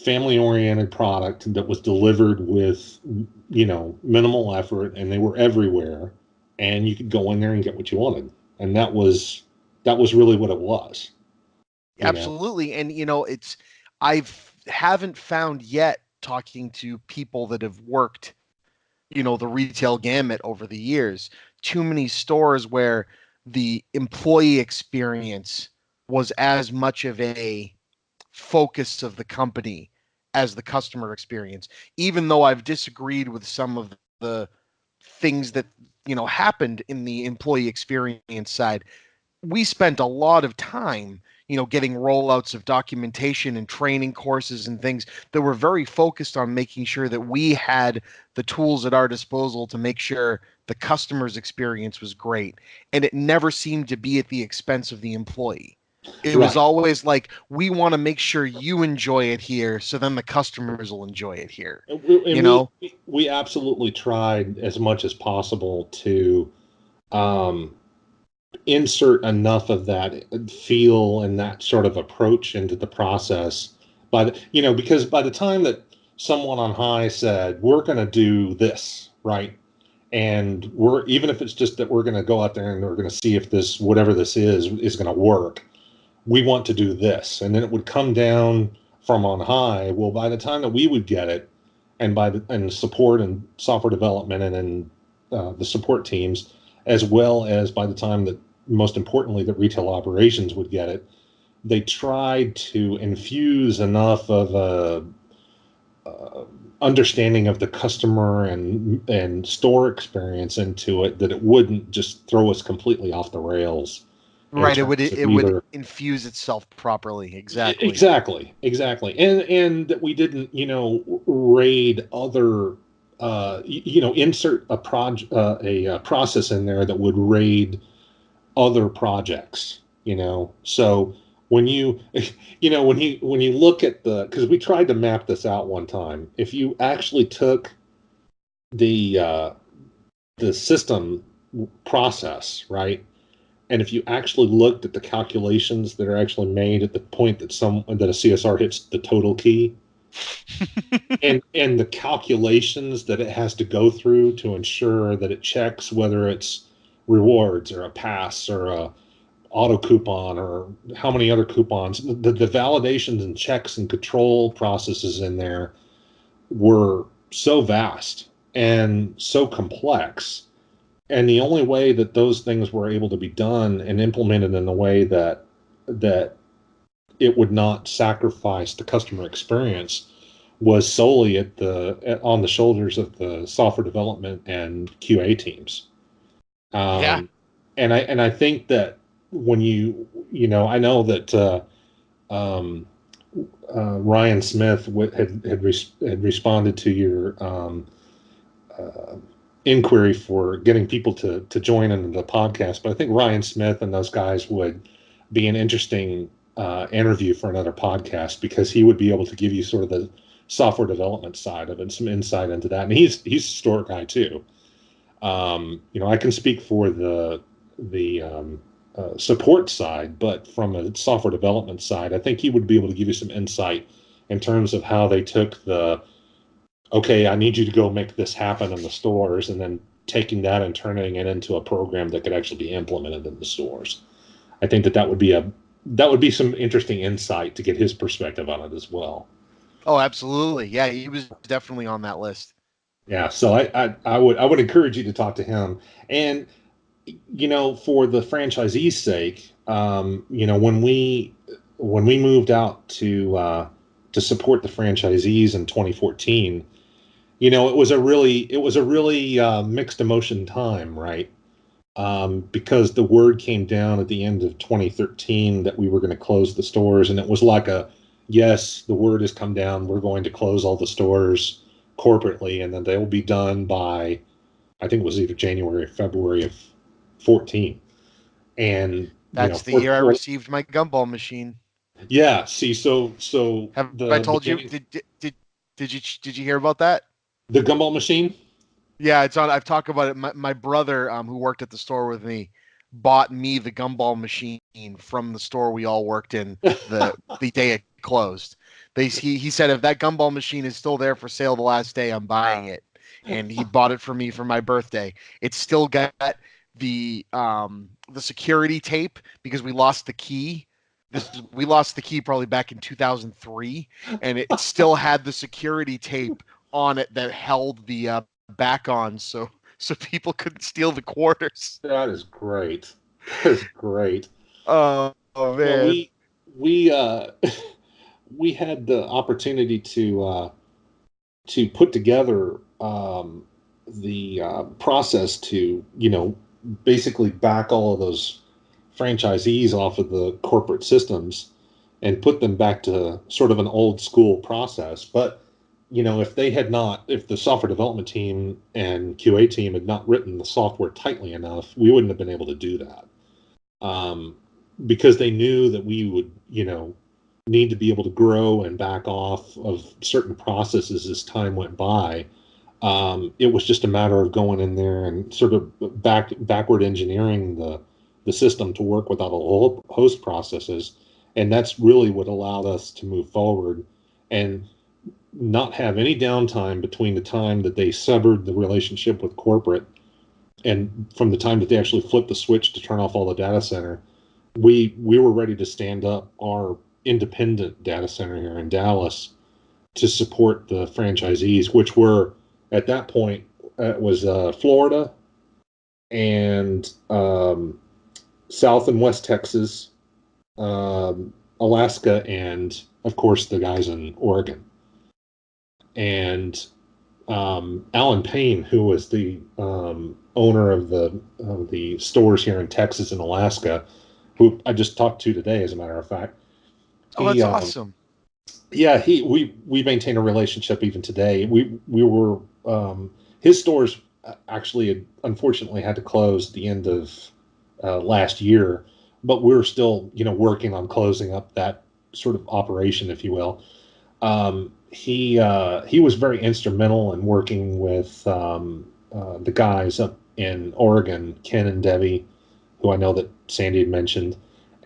family-oriented product that was delivered with, minimal effort, and they were everywhere, and you could go in there and get what you wanted. And that was really what it was. Absolutely. And I've haven't found yet, talking to people that have worked, the retail gamut over the years, too many stores where the employee experience was as much of a focus of the company as the customer experience. Even though I've disagreed with some of the things that, happened in the employee experience side, we spent a lot of time, getting rollouts of documentation and training courses and things that were very focused on making sure that we had the tools at our disposal to make sure the customer's experience was great. And it never seemed to be at the expense of the employee. It was always like, we want to make sure you enjoy it here, so then the customers will enjoy it here. We absolutely tried as much as possible to insert enough of that feel and that sort of approach into the process, because by the time that someone on high said, we're going to do this, right, and even if it's just that we're going to go out there and we're going to see if this, whatever this is going to work, we want to do this, and then it would come down from on high. Well, by the time that we would get it, and support and software development, and then the support teams, as well as by the time that, most importantly, that retail operations would get it, they tried to infuse enough of a understanding of the customer and store experience into it that it wouldn't just throw us completely off the rails. Right, it would infuse itself properly. Exactly. And that we didn't, raid other, insert a process in there that would raid other projects, So when you, when you look at because we tried to map this out one time, if you actually took the system process, right, and if you actually looked at the calculations that are actually made at the point that a CSR hits the total key, and the calculations that it has to go through to ensure that it checks whether it's rewards or a pass or a auto coupon or how many other coupons, the validations and checks and control processes in there were so vast and so complex. And the only way that those things were able to be done and implemented in a way that it would not sacrifice the customer experience was solely on the shoulders of the software development and QA teams. And I think that when I know that Ryan Smith had responded to your inquiry for getting people to join into the podcast, but I think Ryan Smith and those guys would be an interesting interview for another podcast, because he would be able to give you sort of the software development side of it, some insight into that. And he's a store guy too. I can speak for the support side, but from a software development side, I think he would be able to give you some insight in terms of how they took okay, I need you to go make this happen in the stores, and then taking that and turning it into a program that could actually be implemented in the stores. I think that would be some interesting insight to get his perspective on it as well. Oh, absolutely. Yeah, he was definitely on that list. Yeah, so I would encourage you to talk to him. And for the franchisee's sake, when we moved out to support the franchisees in 2014, it was a really mixed emotion time, right? Because the word came down at the end of 2013 that we were going to close the stores, and it was like yes, the word has come down. We're going to close all the stores corporately, and then they will be done by, I think it was either January or February of 14. And that's the year I received my gumball machine. Yeah. See, so have I told you? Did you hear about that? The gumball machine? Yeah, it's on. I've talked about it. My brother, who worked at the store with me, bought me the gumball machine from the store we all worked in the day it closed. He said if that gumball machine is still there for sale the last day, I'm buying it, and he bought it for me for my birthday. It's still got the security tape because we lost the key. We lost the key probably back in 2003, and it still had the security tape on it that held the back on, so people couldn't steal the quarters. That is great. That is great. Oh Well, man. we we had the opportunity to put together the process to, basically back all of those franchisees off of the corporate systems and put them back to sort of an old school process. But, if the software development team and QA team had not written the software tightly enough, we wouldn't have been able to do that. Because they knew that we would, need to be able to grow and back off of certain processes as time went by. It was just a matter of going in there and sort of backward engineering the system to work without a host processes, and that's really what allowed us to move forward and not have any downtime between the time that they severed the relationship with corporate and from the time that they actually flipped the switch to turn off all the data center. We were ready to stand up our independent data center here in Dallas to support the franchisees, which were at that point was Florida and South and West Texas, Alaska, and of course the guys in Oregon. And Alan Payne, who was the owner of the stores here in Texas and Alaska, who I just talked to today, as a matter of fact. Oh, that's awesome. Yeah, we maintain a relationship even today. We were his stores actually unfortunately had to close at the end of last year, but we're still working on closing up that sort of operation, if you will. He was very instrumental in working with the guys up in Oregon, Ken and Debbie, who I know that Sandy had mentioned,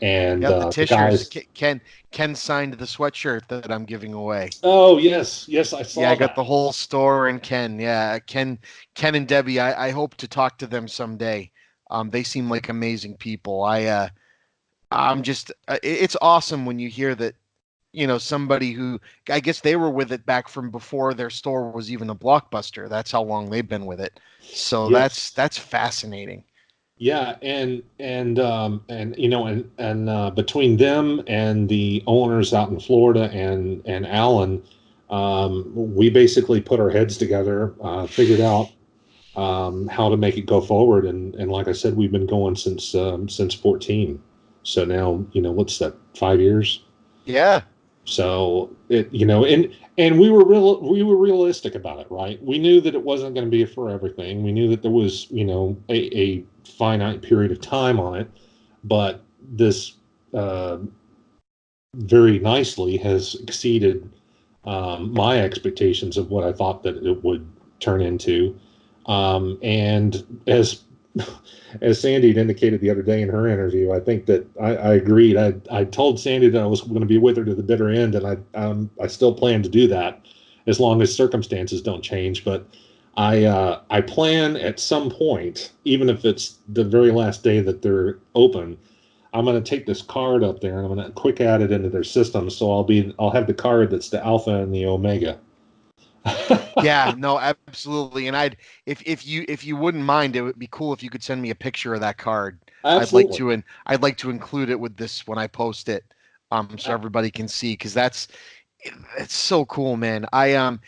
and Yep, the the Tishers. guys. Ken signed the sweatshirt that I'm giving away. Oh yes, I Yeah, saw I got that. the whole store and Ken. Yeah, Ken and Debbie. I hope to talk to them someday. They seem like amazing people. I'm just it's awesome when you hear that, somebody who, I guess they were with it back from before their store was even a Blockbuster. That's how long they've been with it. So Yes. that's fascinating. Yeah, and between them and the owners out in Florida and Alan, we basically put our heads together, figured out how to make it go forward, and like I said, we've been going since 14. So now, what's that, 5 years? Yeah. So and we were realistic about it, right? We knew that it wasn't going to be for everything. We knew that there was, a finite period of time on it, but this uh, very nicely has exceeded my expectations of what I thought that it would turn into. And as Sandy had indicated the other day in her interview, I think that I agreed. I told Sandy that I was going to be with her to the bitter end, and I still plan to do that as long as circumstances don't change. But I plan at some point, even if it's the very last day that they're open, I'm going to take this card up there and I'm going to quick add it into their system. So I'll have the card that's the alpha and the omega. Yeah, no, absolutely. And if you wouldn't mind, it would be cool if you could send me a picture of that card. Absolutely. And I'd like to include it with this when I post it, so everybody can see, because it's so cool, man. And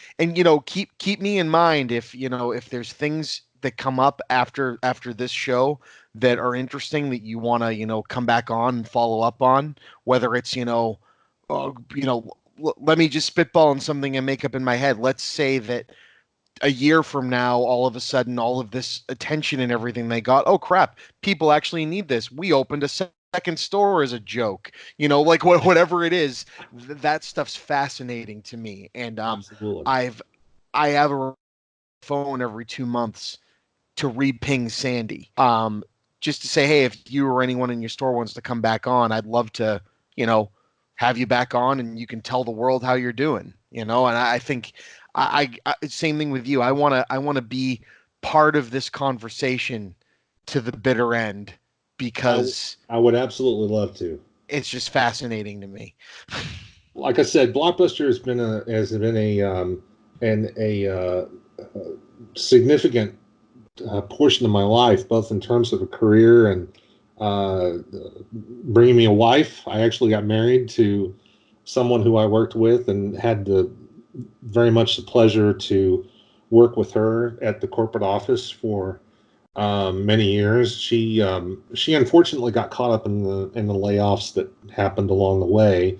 keep me in mind if if there's things that come up after this show that are interesting that you want to come back on and follow up on, whether it's uh, let me just spitball on something and make up in my head. Let's say that a year from now, all of a sudden, all of this attention and everything they got, oh crap, people actually need this. We opened a second store as a joke, like whatever it is. That stuff's fascinating to me, and Absolutely. I've I have a phone every 2 months to re-ping Sandy, just to say, hey, if you or anyone in your store wants to come back on, I'd love to, have you back on, and you can tell the world how you're doing. And I think I same thing with you. I wanna be part of this conversation to the bitter end, because I would absolutely love to. it's just fascinating to me. Like I said, Blockbuster has been a significant portion of my life, both in terms of a career and bringing me a wife. I actually got married to someone who I worked with and had very much the pleasure to work with her at the corporate office for many years. She unfortunately got caught up in the layoffs that happened along the way.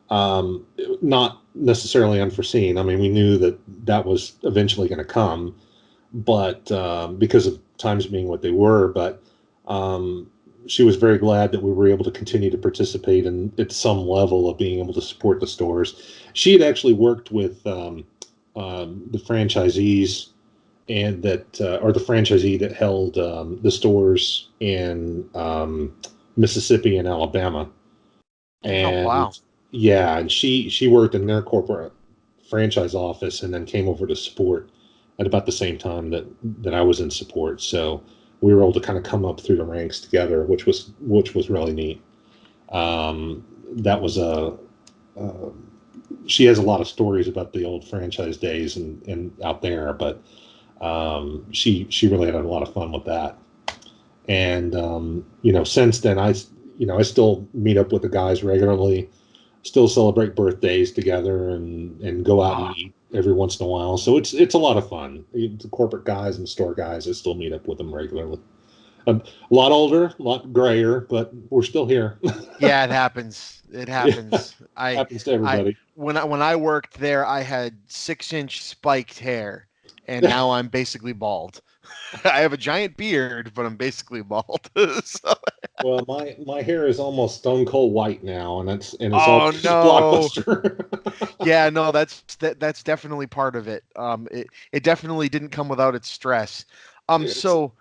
Not necessarily unforeseen. I mean, we knew that was eventually going to come, but because of times being what they were. But she was very glad that we were able to continue to participate at some level of being able to support the stores. She had actually worked with the franchisees and or the franchisee that held the stores in Mississippi and Alabama. And wow. yeah, and she worked in their corporate franchise office and then came over to support at about the same time that I was in support. So we were able to kind of come up through the ranks together, which was really neat. That was she has a lot of stories about the old franchise days and out there, but she really had a lot of fun with that. And since then I still meet up with the guys regularly, still celebrate birthdays together and go out and eat every once in a while. So it's a lot of fun. The corporate guys and store guys, I still meet up with them regularly. A lot older, a lot grayer, but we're still here. Yeah, it happens. It happens. Yeah, happens to everybody. When I worked there, I had 6-inch spiked hair, and now I'm basically bald. I have a giant beard, but I'm basically bald. So. Well, my hair is almost stone cold white now, and it's Oh, all no. Blockbuster. Yeah, no, that's definitely part of it. It definitely didn't come without its stress. So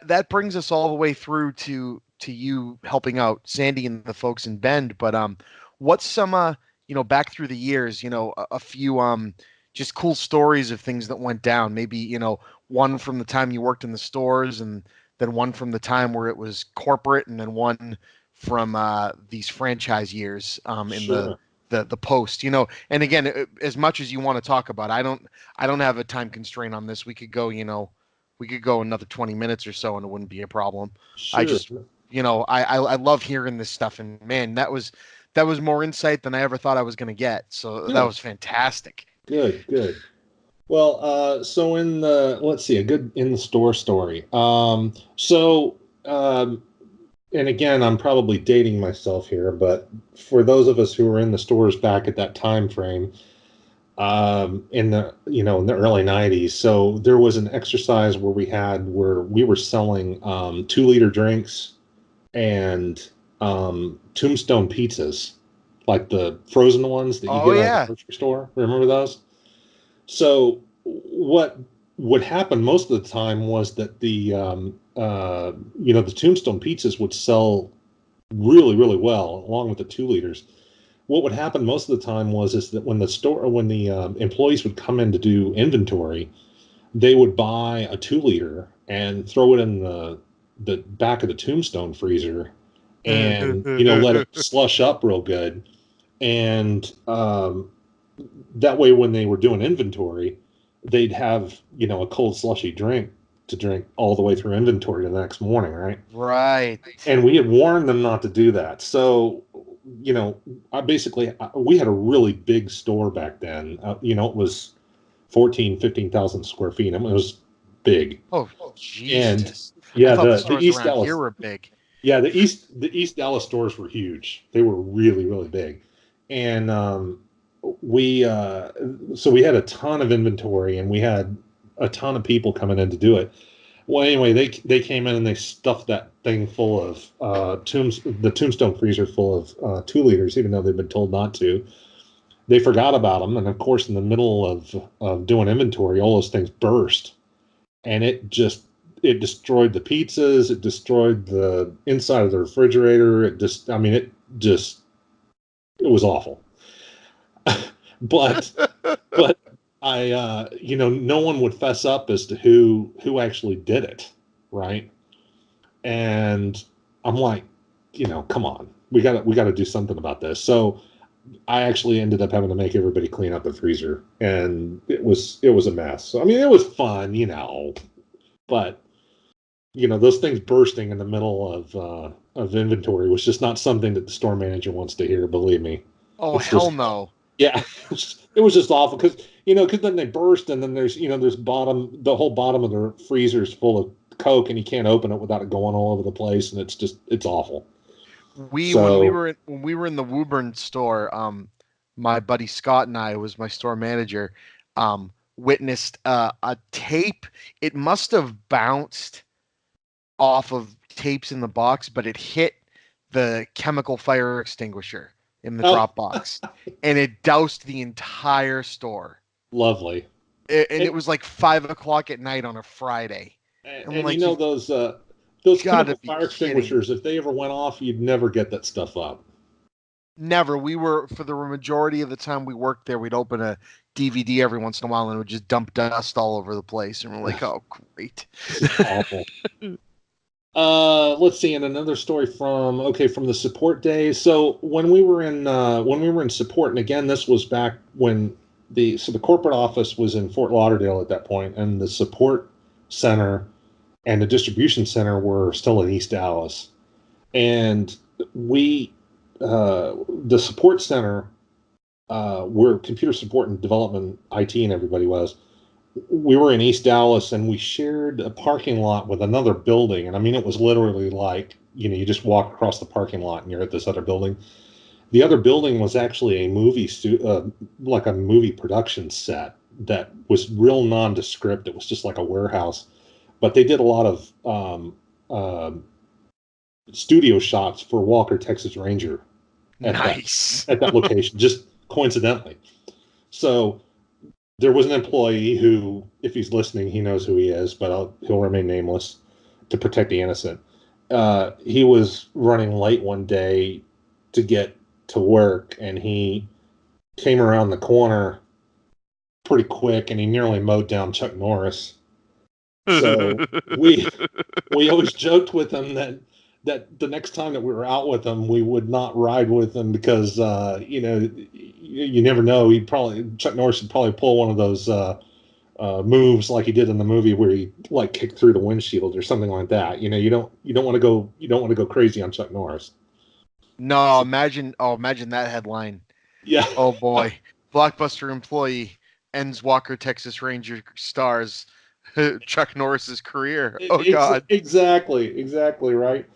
that brings us all the way through to you helping out Sandy and the folks in Bend. But what's some back through the years, a few just cool stories of things that went down. Maybe one from the time you worked in the stores, and then one from the time where it was corporate, and then one from these franchise years in Sure. the post. And again, as much as you want to talk about, I don't have a time constraint on this. We could go another 20 minutes or so, and it wouldn't be a problem. Sure. I just I love hearing this stuff, and man, that was more insight than I ever thought I was going to get. So Good. That was fantastic. Good. Well, so let's see, a good in the store story. And again, I'm probably dating myself here, but for those of us who were in the stores back at that time frame, in the early 90s, so there was an exercise where we were selling 2-liter drinks and Tombstone pizzas, like the frozen ones that you get at the grocery store. Remember those? So what would happen most of the time was that the Tombstone pizzas would sell really, really well along with the 2 liters. What would happen most of the time is that when the employees would come in to do inventory, they would buy a 2-liter and throw it in the back of the Tombstone freezer and let it slush up real good. And that way, when they were doing inventory, they'd have a cold slushy drink to drink all the way through inventory the next morning, right? Right. And we had warned them not to do that. So we had a really big store back then. It was 15,000 square feet. I mean, it was big. Oh, Jesus. And yeah, the East around Dallas here were big. Yeah, the East Dallas stores were huge. They were really, really big. And so we had a ton of inventory, and we had a ton of people coming in to do it. Well, anyway, they came in and they stuffed that thing full of the Tombstone freezer full of 2 liters, even though they've been told not to. they forgot about them. And of course, in the middle of doing inventory, all those things burst, and it destroyed the pizzas. It destroyed the inside of the refrigerator. It was awful. but I, no one would fess up as to who actually did it, right? And I'm like, come on, we got to do something about this. So I actually ended up having to make everybody clean out the freezer, and it was a mess. So I mean, it was fun, but those things bursting in the middle of inventory was just not something that the store manager wants to hear. Believe me. Oh, hell no. Yeah, it was just awful because then they burst, and then there's the whole bottom of the freezer is full of Coke, and you can't open it without it going all over the place, and it's awful. When we were in the Woburn store, my buddy Scott and I, who was my store manager, witnessed a tape. It must have bounced off of tapes in the box, but it hit the chemical fire extinguisher in the drop box, and it doused the entire store. Lovely. It was like 5:00 at night on a Friday. And like, those chemical fire extinguishers, if they ever went off, you'd never get that stuff up. Never. For the majority of the time we worked there, we'd open a DVD every once in a while, and it would just dump dust all over the place. And we're like, oh, great. It's awful. Let's see, and another story from the support days. So when we were in support, and again, this was back when the corporate office was in Fort Lauderdale at that point, and the support center and the distribution center were still in East Dallas. And we, the support center, where computer support and development, IT and everybody was, we were in East Dallas, and we shared a parking lot with another building. And I mean, it was literally like, you just walk across the parking lot and you're at this other building. The other building was actually a like a movie production set that was real nondescript. It was just like a warehouse, but they did a lot of studio shots for Walker, Texas Ranger at that location, just coincidentally. So there was an employee who, if he's listening, he knows who he is, but he'll remain nameless to protect the innocent. He was running late one day to get to work, and he came around the corner pretty quick, and he nearly mowed down Chuck Norris. So we always joked with him that the next time that we were out with him, we would not ride with him because you never know. Chuck Norris would probably pull one of those moves like he did in the movie where he like kicked through the windshield or something like that. You don't want to go crazy on Chuck Norris. No, imagine that headline. Yeah. Oh boy, Blockbuster employee ends Walker, Texas Ranger stars Chuck Norris's career. Oh God. Exactly right.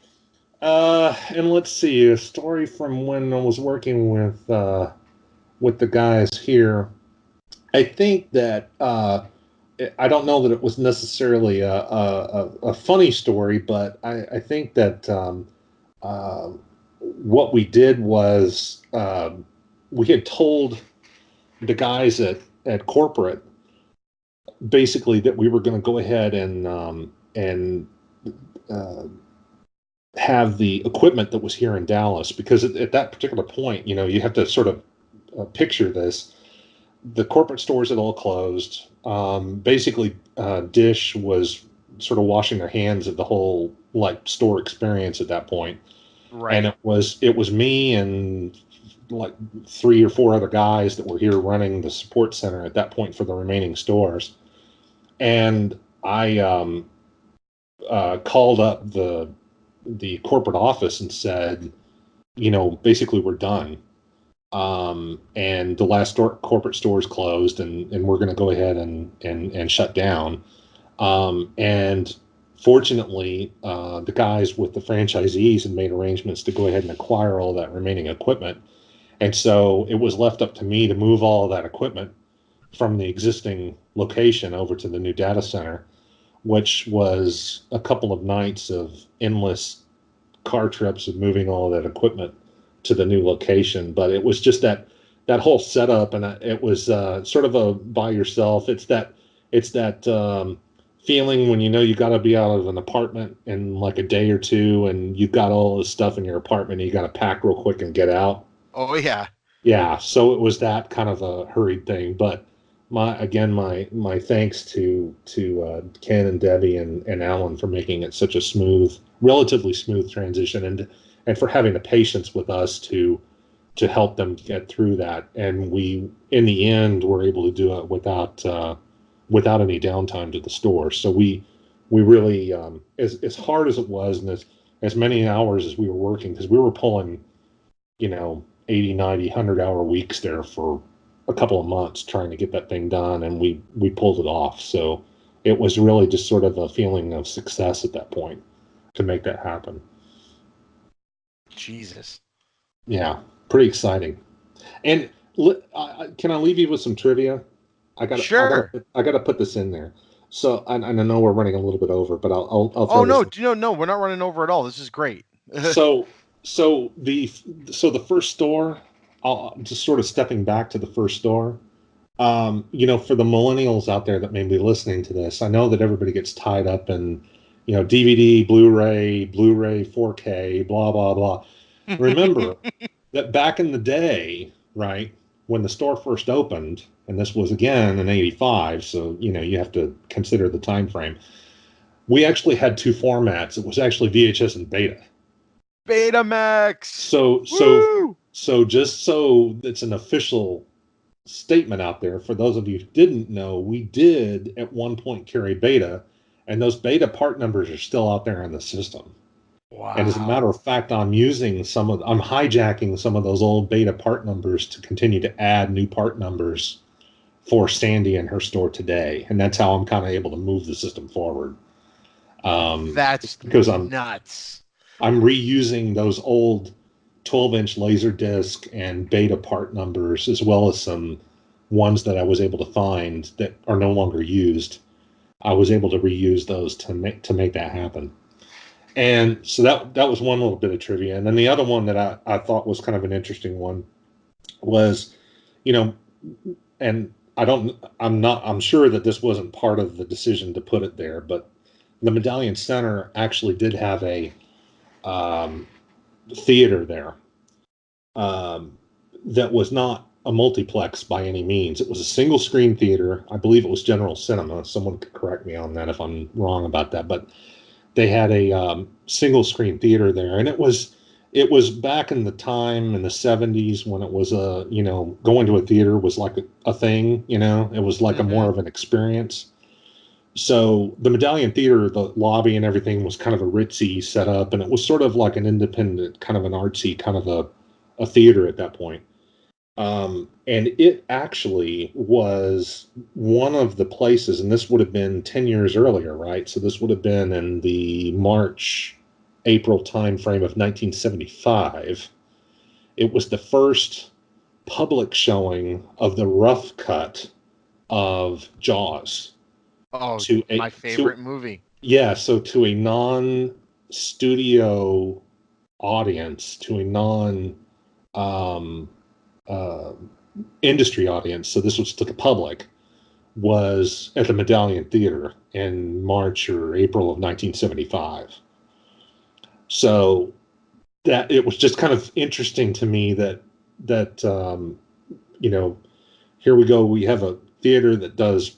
And let's see, a story from when I was working with the guys here. I think that I don't know that it was necessarily a funny story, but I think that what we did was we had told the guys at corporate basically that we were going to go ahead and have the equipment that was here in Dallas, because at that particular point, you have to sort of picture this. The corporate stores had all closed. Basically, Dish was sort of washing their hands of the whole store experience at that point. Right. And it was me and like 3 or 4 other guys that were here running the support center at that point for the remaining stores. And I called up the corporate office and said, basically we're done. And the last corporate stores closed, and we're going to go ahead and shut down. And fortunately, the guys with the franchisees had made arrangements to go ahead and acquire all that remaining equipment. And so it was left up to me to move all of that equipment from the existing location over to the new data center, which was a couple of nights of endless car trips of moving all of that equipment to the new location. But it was just that that whole setup, and it was sort of a by yourself. It's that feeling when you know you got to be out of an apartment in like a day or two, and you've got all this stuff in your apartment, and you got to pack real quick and get out. Oh yeah. Yeah, so it was that kind of a hurried thing. But my thanks to Ken and Debbie and Alan for making it such a relatively smooth transition, and for having the patience with us to help them get through that. And we, in the end, were able to do it without any downtime to the store. So we really, as hard as it was, and as many hours as we were working, because we were pulling, 80, 90, 100-hour weeks there for a couple of months trying to get that thing done, and we pulled it off. So it was really just sort of a feeling of success at that point to make that happen. Jesus. Yeah, pretty exciting. And can I leave you with some trivia? Sure. I got to put this in there. So, and I know we're running a little bit over, but I'll throw Oh no, this no, we're not running over at all. This is great. in. So the first store, I'll just sort of stepping back to the first store. For the millennials out there that may be listening to this, I know that everybody gets tied up in, DVD, Blu-ray, 4K, blah blah blah. Remember that back in the day, right, when the store first opened, and this was again in '85, so you have to consider the time frame. We actually had two formats. It was actually VHS and Beta. Betamax. So just so it's an official statement out there for those of you who didn't know, we did at one point carry Beta, and those Beta part numbers are still out there in the system. Wow. And as a matter of fact, I'm hijacking some of those old Beta part numbers to continue to add new part numbers for Sandy and her store today. And that's how I'm kind of able to move the system forward. That's because nuts. I'm reusing those old 12-inch Laserdisc and Beta part numbers, as well as some ones that I was able to find that are no longer used. I was able to reuse those to make that happen. And so that was one little bit of trivia. And then the other one that I thought was kind of an interesting one was, and I'm sure that this wasn't part of the decision to put it there, but the Medallion Center actually did have a theater there that was not a multiplex by any means. It was a single screen theater. I believe it was General Cinema. Someone could correct me on that if I'm wrong about that, but they had a single screen theater there, and it was back in the time in the 70s when it was going to a theater was like a thing. It was like a more of an experience. So the Medallion Theater, the lobby and everything was kind of a ritzy setup, and it was sort of like an independent, kind of an artsy kind of a theater at that point. And it actually was one of the places, and this would have been 10 years earlier, right? So this would have been in the April timeframe of 1975. It was the first public showing of the rough cut of Jaws. Oh, my favorite movie. Yeah, so to a non-studio audience, to a non industry audience, so this was to the public, was at the Medallion Theater in March or April of 1975. So that it was just kind of interesting to me that here we go, we have a theater that does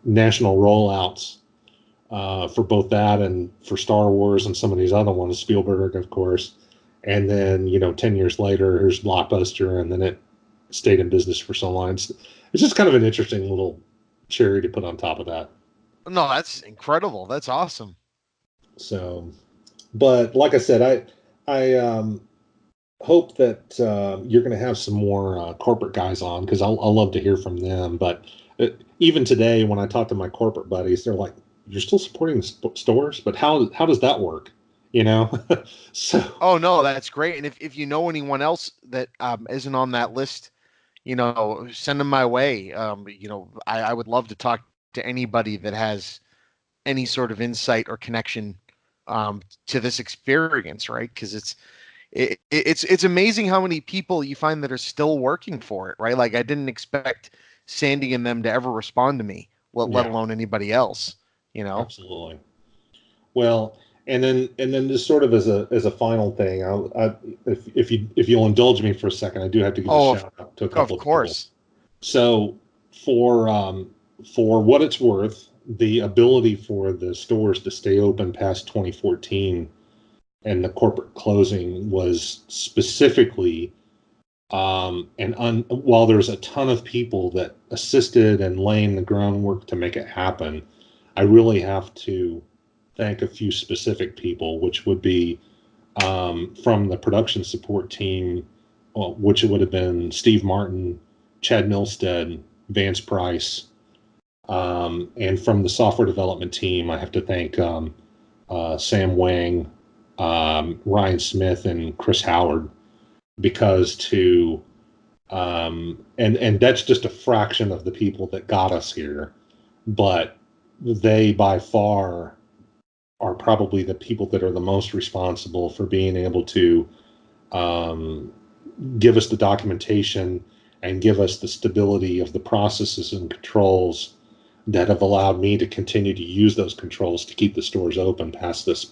national rollouts for both that and for Star Wars and some of these other ones, Spielberg, of course. And then, 10 years later, here's Blockbuster, and then it stayed in business for so long. It's just kind of an interesting little cherry to put on top of that. No, that's incredible. That's awesome. So, but like I said, I hope that you're going to have some more corporate guys on, because I'll love to hear from them. But even today, when I talk to my corporate buddies, they're like, "You're still supporting the stores, but how does that work?" So. Oh no, that's great. And if you know anyone else that isn't on that list, send them my way. I would love to talk to anybody that has any sort of insight or connection to this experience, right? Because It's amazing how many people you find that are still working for it, right? Like I didn't expect Sandy and them to ever respond to me, let Yeah, alone anybody else, you know? absolutely. Well, and then just sort of as a final thing, if you'll indulge me for a second, I do have to give a Oh, shout out to a of couple of people. course. So for what it's worth, the ability for the stores to stay open past 2014 and the corporate closing was specifically while there's a ton of people that assisted and laying the groundwork to make it happen, I really have to thank a few specific people, which would be from the production support team, which would have been Steve Martin, Chad Milstead, Vance Price, and from the software development team, I have to thank Sam Wang, Ryan Smith, and Chris Howard, because and that's just a fraction of the people that got us here, but they by far are probably the people that are the most responsible for being able to um, give us the documentation and give us the stability of the processes and controls that have allowed me to continue to use those controls to keep the stores open past this,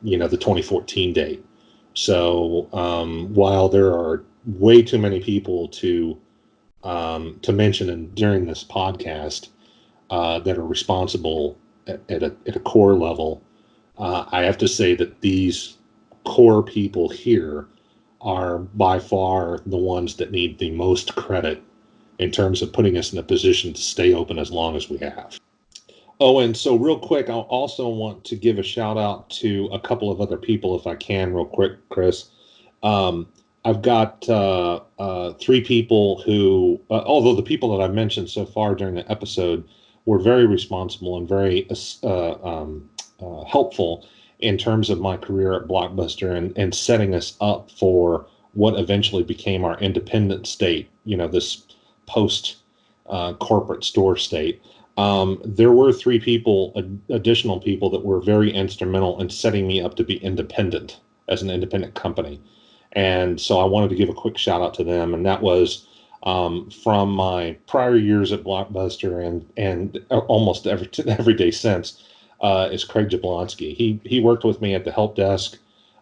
the 2014 date. So while there are way too many people to mention during this podcast that are responsible at a core level, I have to say that these core people here are by far the ones that need the most credit in terms of putting us in a position to stay open as long as we have. Oh, and so real quick, I'll also want to give a shout out to a couple of other people, if I can, real quick, Chris. Um, I've got three people who, although the people that I've mentioned so far during the episode were very responsible and very helpful in terms of my career at Blockbuster and setting us up for what eventually became our independent state, this post corporate store state. There were three people, additional people, that were very instrumental in setting me up to be independent as an independent company. And so I wanted to give a quick shout out to them. And that was from my prior years at Blockbuster and almost every day since is Craig Jablonski. He worked with me at the help desk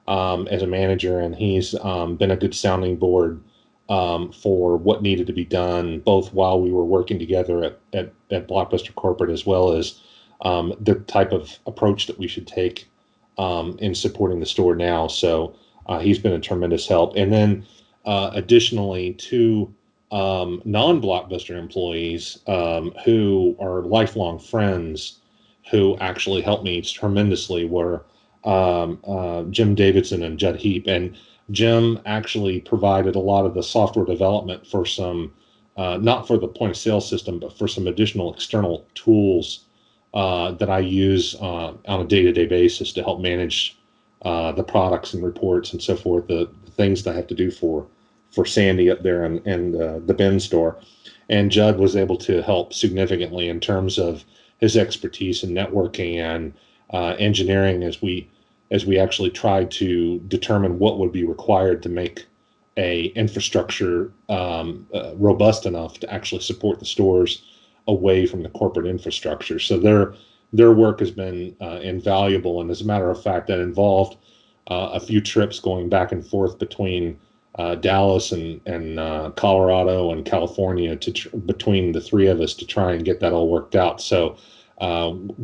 as a manager, and he's been a good sounding board for what needed to be done, both while we were working together at Blockbuster Corporate, as well as the type of approach that we should take in supporting the store now. So he's been a tremendous help. And then additionally, two non-Blockbuster employees who are lifelong friends who actually helped me tremendously were Jim Davidson and Judd Heap. And Jim actually provided a lot of the software development for some, not for the point of sale system, but for some additional external tools that I use on a day-to-day basis to help manage the products and reports and so forth, the things that I have to do for Sandy up there and the bin store. And Judd was able to help significantly in terms of his expertise in networking and engineering as we actually tried to determine what would be required to make a infrastructure robust enough to actually support the stores away from the corporate infrastructure. So their work has been invaluable, and as a matter of fact, that involved a few trips going back and forth between Dallas and Colorado and California between the three of us to try and get that all worked out. So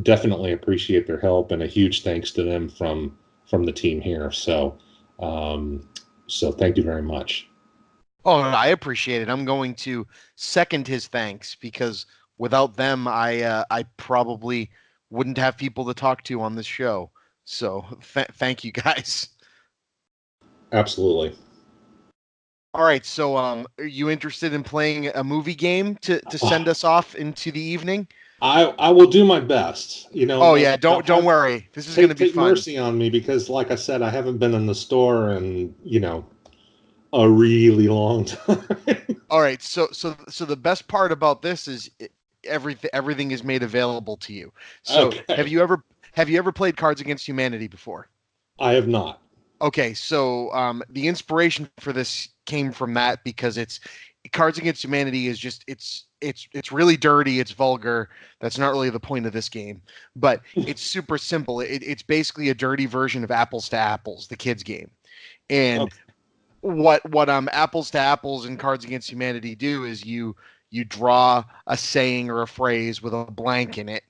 definitely appreciate their help, and a huge thanks to them from the team here. So so thank you very much. Oh, I appreciate it. I'm going to second his thanks because without them, I probably wouldn't have people to talk to on this show. So thank you guys. Absolutely. All right. So are you interested in playing a movie game to send us off into the evening? I will do my best. Oh yeah, don't worry. This is going to be take fun. mercy on me because, like I said, I haven't been in the store in a really long time. All right. So the best part about this is everything is made available to you. So Okay. have you ever played Cards Against Humanity before? I have not. Okay, so the inspiration for this came from that because it's Cards Against Humanity is just it's really dirty, it's vulgar. That's not really the point of this game, but it's super simple. It's basically a dirty version of Apples to Apples, the kids game. And Okay. what Apples to Apples and Cards Against Humanity do is you draw a saying or a phrase with a blank in it,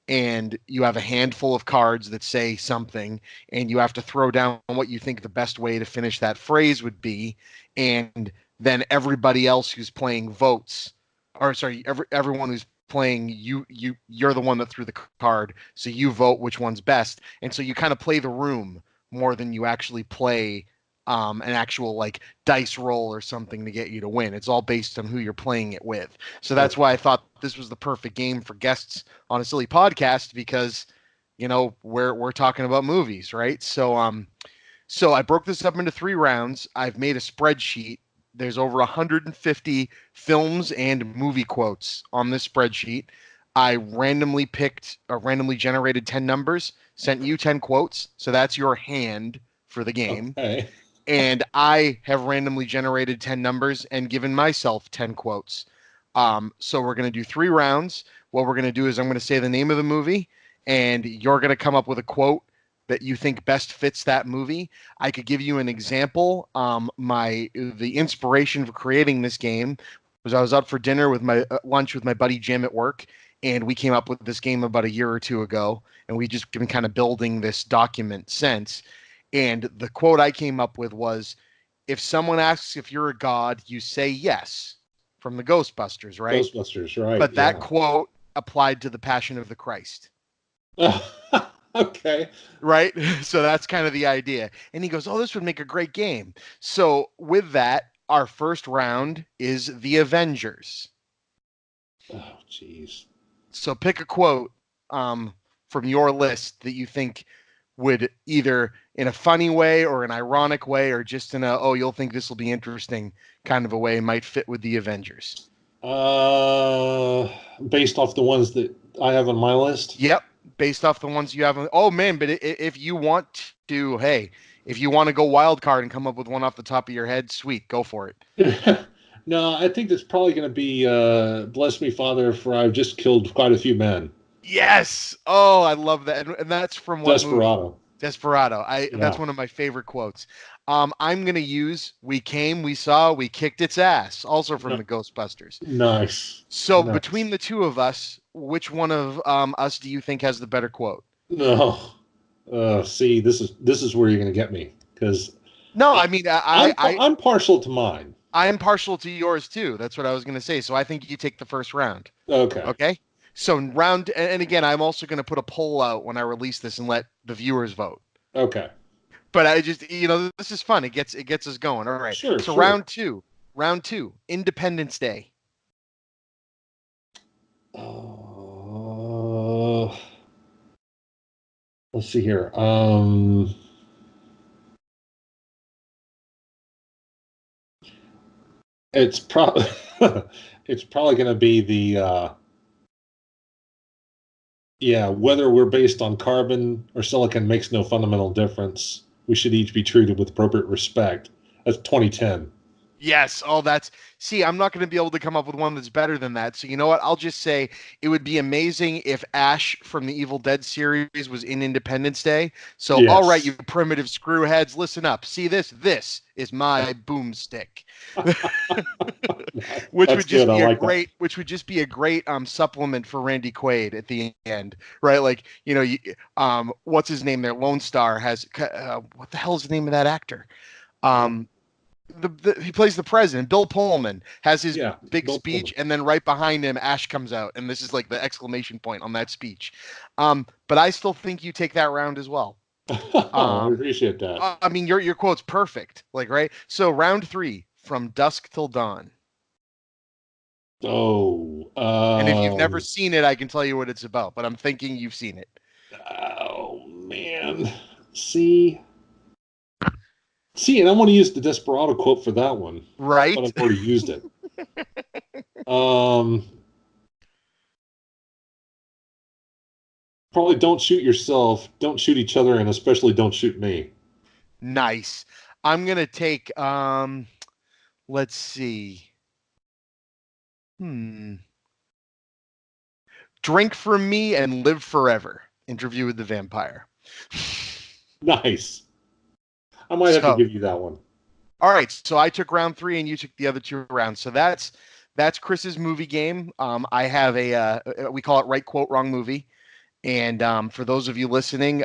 and you have a handful of cards that say something, and you have to throw down what you think the best way to finish that phrase would be, and then everybody else who's playing votes, or sorry, everyone who's playing, you're the one that threw the card, so you vote which one's best, and so you kind of play the room more than you actually play an actual like dice roll or something to get you to win. It's all based on who you're playing it with. So that's why I thought this was the perfect game for guests on a silly podcast because, you know, we're talking about movies, right? So I broke this up into 3 rounds. I've made a spreadsheet. There's over 150 films and movie quotes on this spreadsheet. I randomly generated 10 numbers, sent you 10 quotes. So that's your hand for the game. Okay. And I have randomly generated 10 numbers and given myself 10 quotes. So we're going to do 3 rounds. What we're going to do is I'm going to say the name of the movie, and you're going to come up with a quote that you think best fits that movie. I could give you an example. The inspiration for creating this game was I was out for dinner with my lunch with my buddy Jim at work, and we came up with this game about a year or two ago, and we just been kind of building this document since. And the quote I came up with was, if someone asks if you're a god, you say yes, from the Ghostbusters, right? Ghostbusters, right? But that quote applied to the Passion of the Christ. Okay. Right? So that's kind of the idea. And he goes, oh, this would make a great game. So with that, our first round is the Avengers. Oh, jeez. So pick a quote from your list that you think would either in a funny way or an ironic way or just in a, oh, you'll think this will be interesting kind of a way might fit with the Avengers. Based off the ones that I have on my list? Yep. Based off the ones you have. Oh, man. But if you want to, hey, if you want to go wild card and come up with one off the top of your head, sweet, go for it. No, I think that's probably going to be Bless Me, Father, for I've just killed quite a few men. Yes. Oh, I love that. And that's from what Desperado. movie? Desperado. Yeah. That's one of my favorite quotes. I'm going to use "We came, we saw, we kicked its ass," also from the Ghostbusters. Nice. So between the two of us, which one of us do you think has the better quote? No. See, this is where you're going to get me because no, I mean I'm partial to mine. I am partial to yours too. That's what I was going to say. So I think you take the first round. Okay. Okay. So round, and again, I'm also going to put a poll out when I release this and let the viewers vote. Okay. But I just, this is fun. It gets us going. All right. Sure. So sure. round two, Independence Day. Let's see here. It's probably going to be the whether we're based on carbon or silicon makes no fundamental difference. We should each be treated with appropriate respect. That's 2010. Yes. Oh, I'm not going to be able to come up with one that's better than that. So you know what? I'll just say it would be amazing if Ash from the Evil Dead series was in Independence Day. So, yes. All right, you primitive screwheads, listen up. See this? This is my boomstick. Which would just be a great supplement for Randy Quaid at the end, right? Like, what's his name there? Lone Star has what the hell is the name of that actor? He plays the president. Bill Pullman has his big speech, and then right behind him, Ash comes out, and this is like the exclamation point on that speech. But I still think you take that round as well. I appreciate that. I mean, your quote's perfect, like, right? So round 3, From Dusk Till Dawn. Oh. And if you've never seen it, I can tell you what it's about, but I'm thinking you've seen it. Oh, man. See, and I want to use the Desperado quote for that one. Right. But I've already used it. Probably don't shoot yourself, don't shoot each other, and especially don't shoot me. Nice. I'm going to take, let's see. Drink for Me and Live Forever. Interview with the Vampire. Nice. I might have to So, give you that one. all right. So I took round 3 and you took the other 2 rounds. So that's Chris's movie game. I have we call it Right Quote Wrong Movie. And for those of you listening,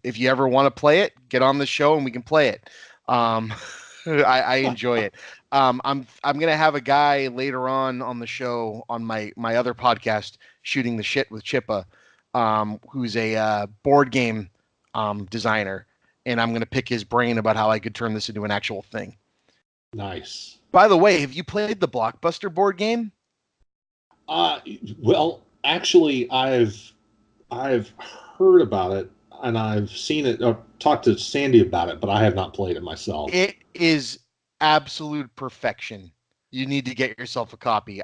if you ever want to play it, get on the show and we can play it. I enjoy it. I'm gonna have a guy later on the show on my other podcast, Shooting the Shit with Chippa, who's a board game designer, and I'm gonna pick his brain about how I could turn this into an actual thing. Nice. By the way, have you played the Blockbuster board game? Well, actually, I've heard about it and I've seen it or talked to Sandy about it, but I have not played it myself. It is absolute perfection. You need to get yourself a copy.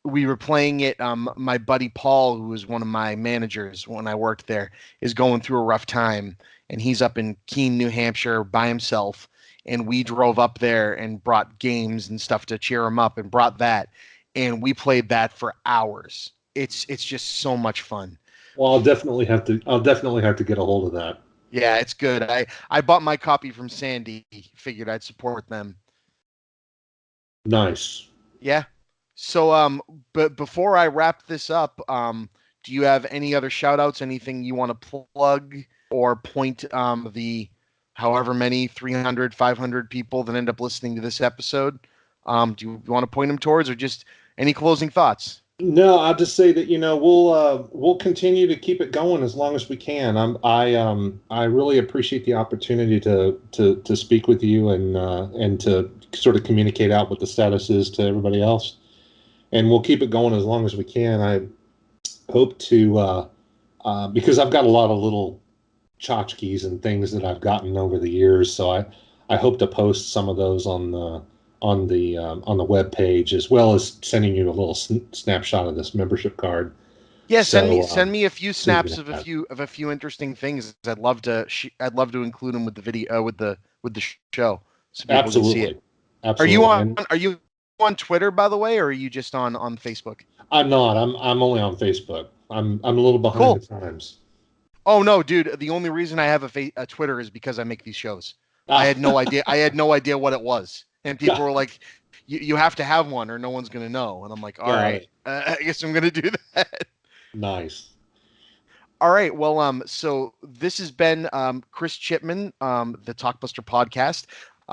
We were playing it. My buddy Paul, who was one of my managers when I worked there, is going through a rough time, and he's up in Keene, New Hampshire by himself. And we drove up there and brought games and stuff to cheer him up, and brought that, and we played that for hours. It's just so much fun. Well, I'll definitely have to get a hold of that. Yeah, it's good. I bought my copy from Sandy. Figured I'd support them. Nice. Yeah. So but before I wrap this up, do you have any other shout outs, anything you want to plug or point the however many 300, 500 people that end up listening to this episode? Do you want to point them towards, or just any closing thoughts? No, I'll just say that we'll continue to keep it going as long as we can. I really appreciate the opportunity to speak with you and to sort of communicate out what the status is to everybody else, and we'll keep it going as long as we can. I hope to because I've got a lot of little tchotchkes and things that I've gotten over the years, so I hope to post some of those on the web page, as well as sending you a little snapshot of this membership card. Yeah, send me a few snaps so of a few interesting things. I'd love to include them with the video with the show, so people absolutely can see it. Absolutely. Are you on Twitter, by the way, or are you just on Facebook? I'm not. I'm only on Facebook. I'm a little behind the times. Oh no, dude! The only reason I have a Twitter is because I make these shows. I had no idea. I had no idea what it was, and people were like, "You have to have one, or no one's gonna know." And I'm like, "All right, I guess I'm gonna do that." Nice. All right. Well, so this has been Chris Chipman, the Talkbuster Podcast.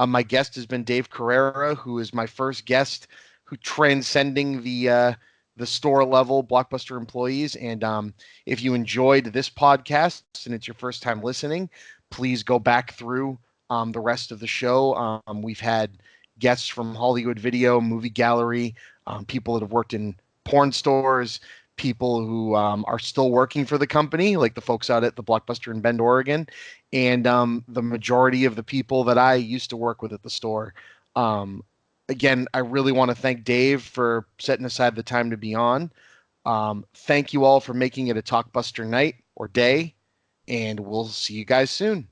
My guest has been Dave Carrera, who is my first guest, who transcending the store level Blockbuster employees. And if you enjoyed this podcast and it's your first time listening, please go back through the rest of the show. We've had guests from Hollywood Video, Movie Gallery, people that have worked in porn stores, people who are still working for the company, like the folks out at the Blockbuster in Bend, Oregon, and the majority of the people that I used to work with at the store. Again, I really want to thank Dave for setting aside the time to be on. Thank you all for making it a Talkbuster night or day, and we'll see you guys soon.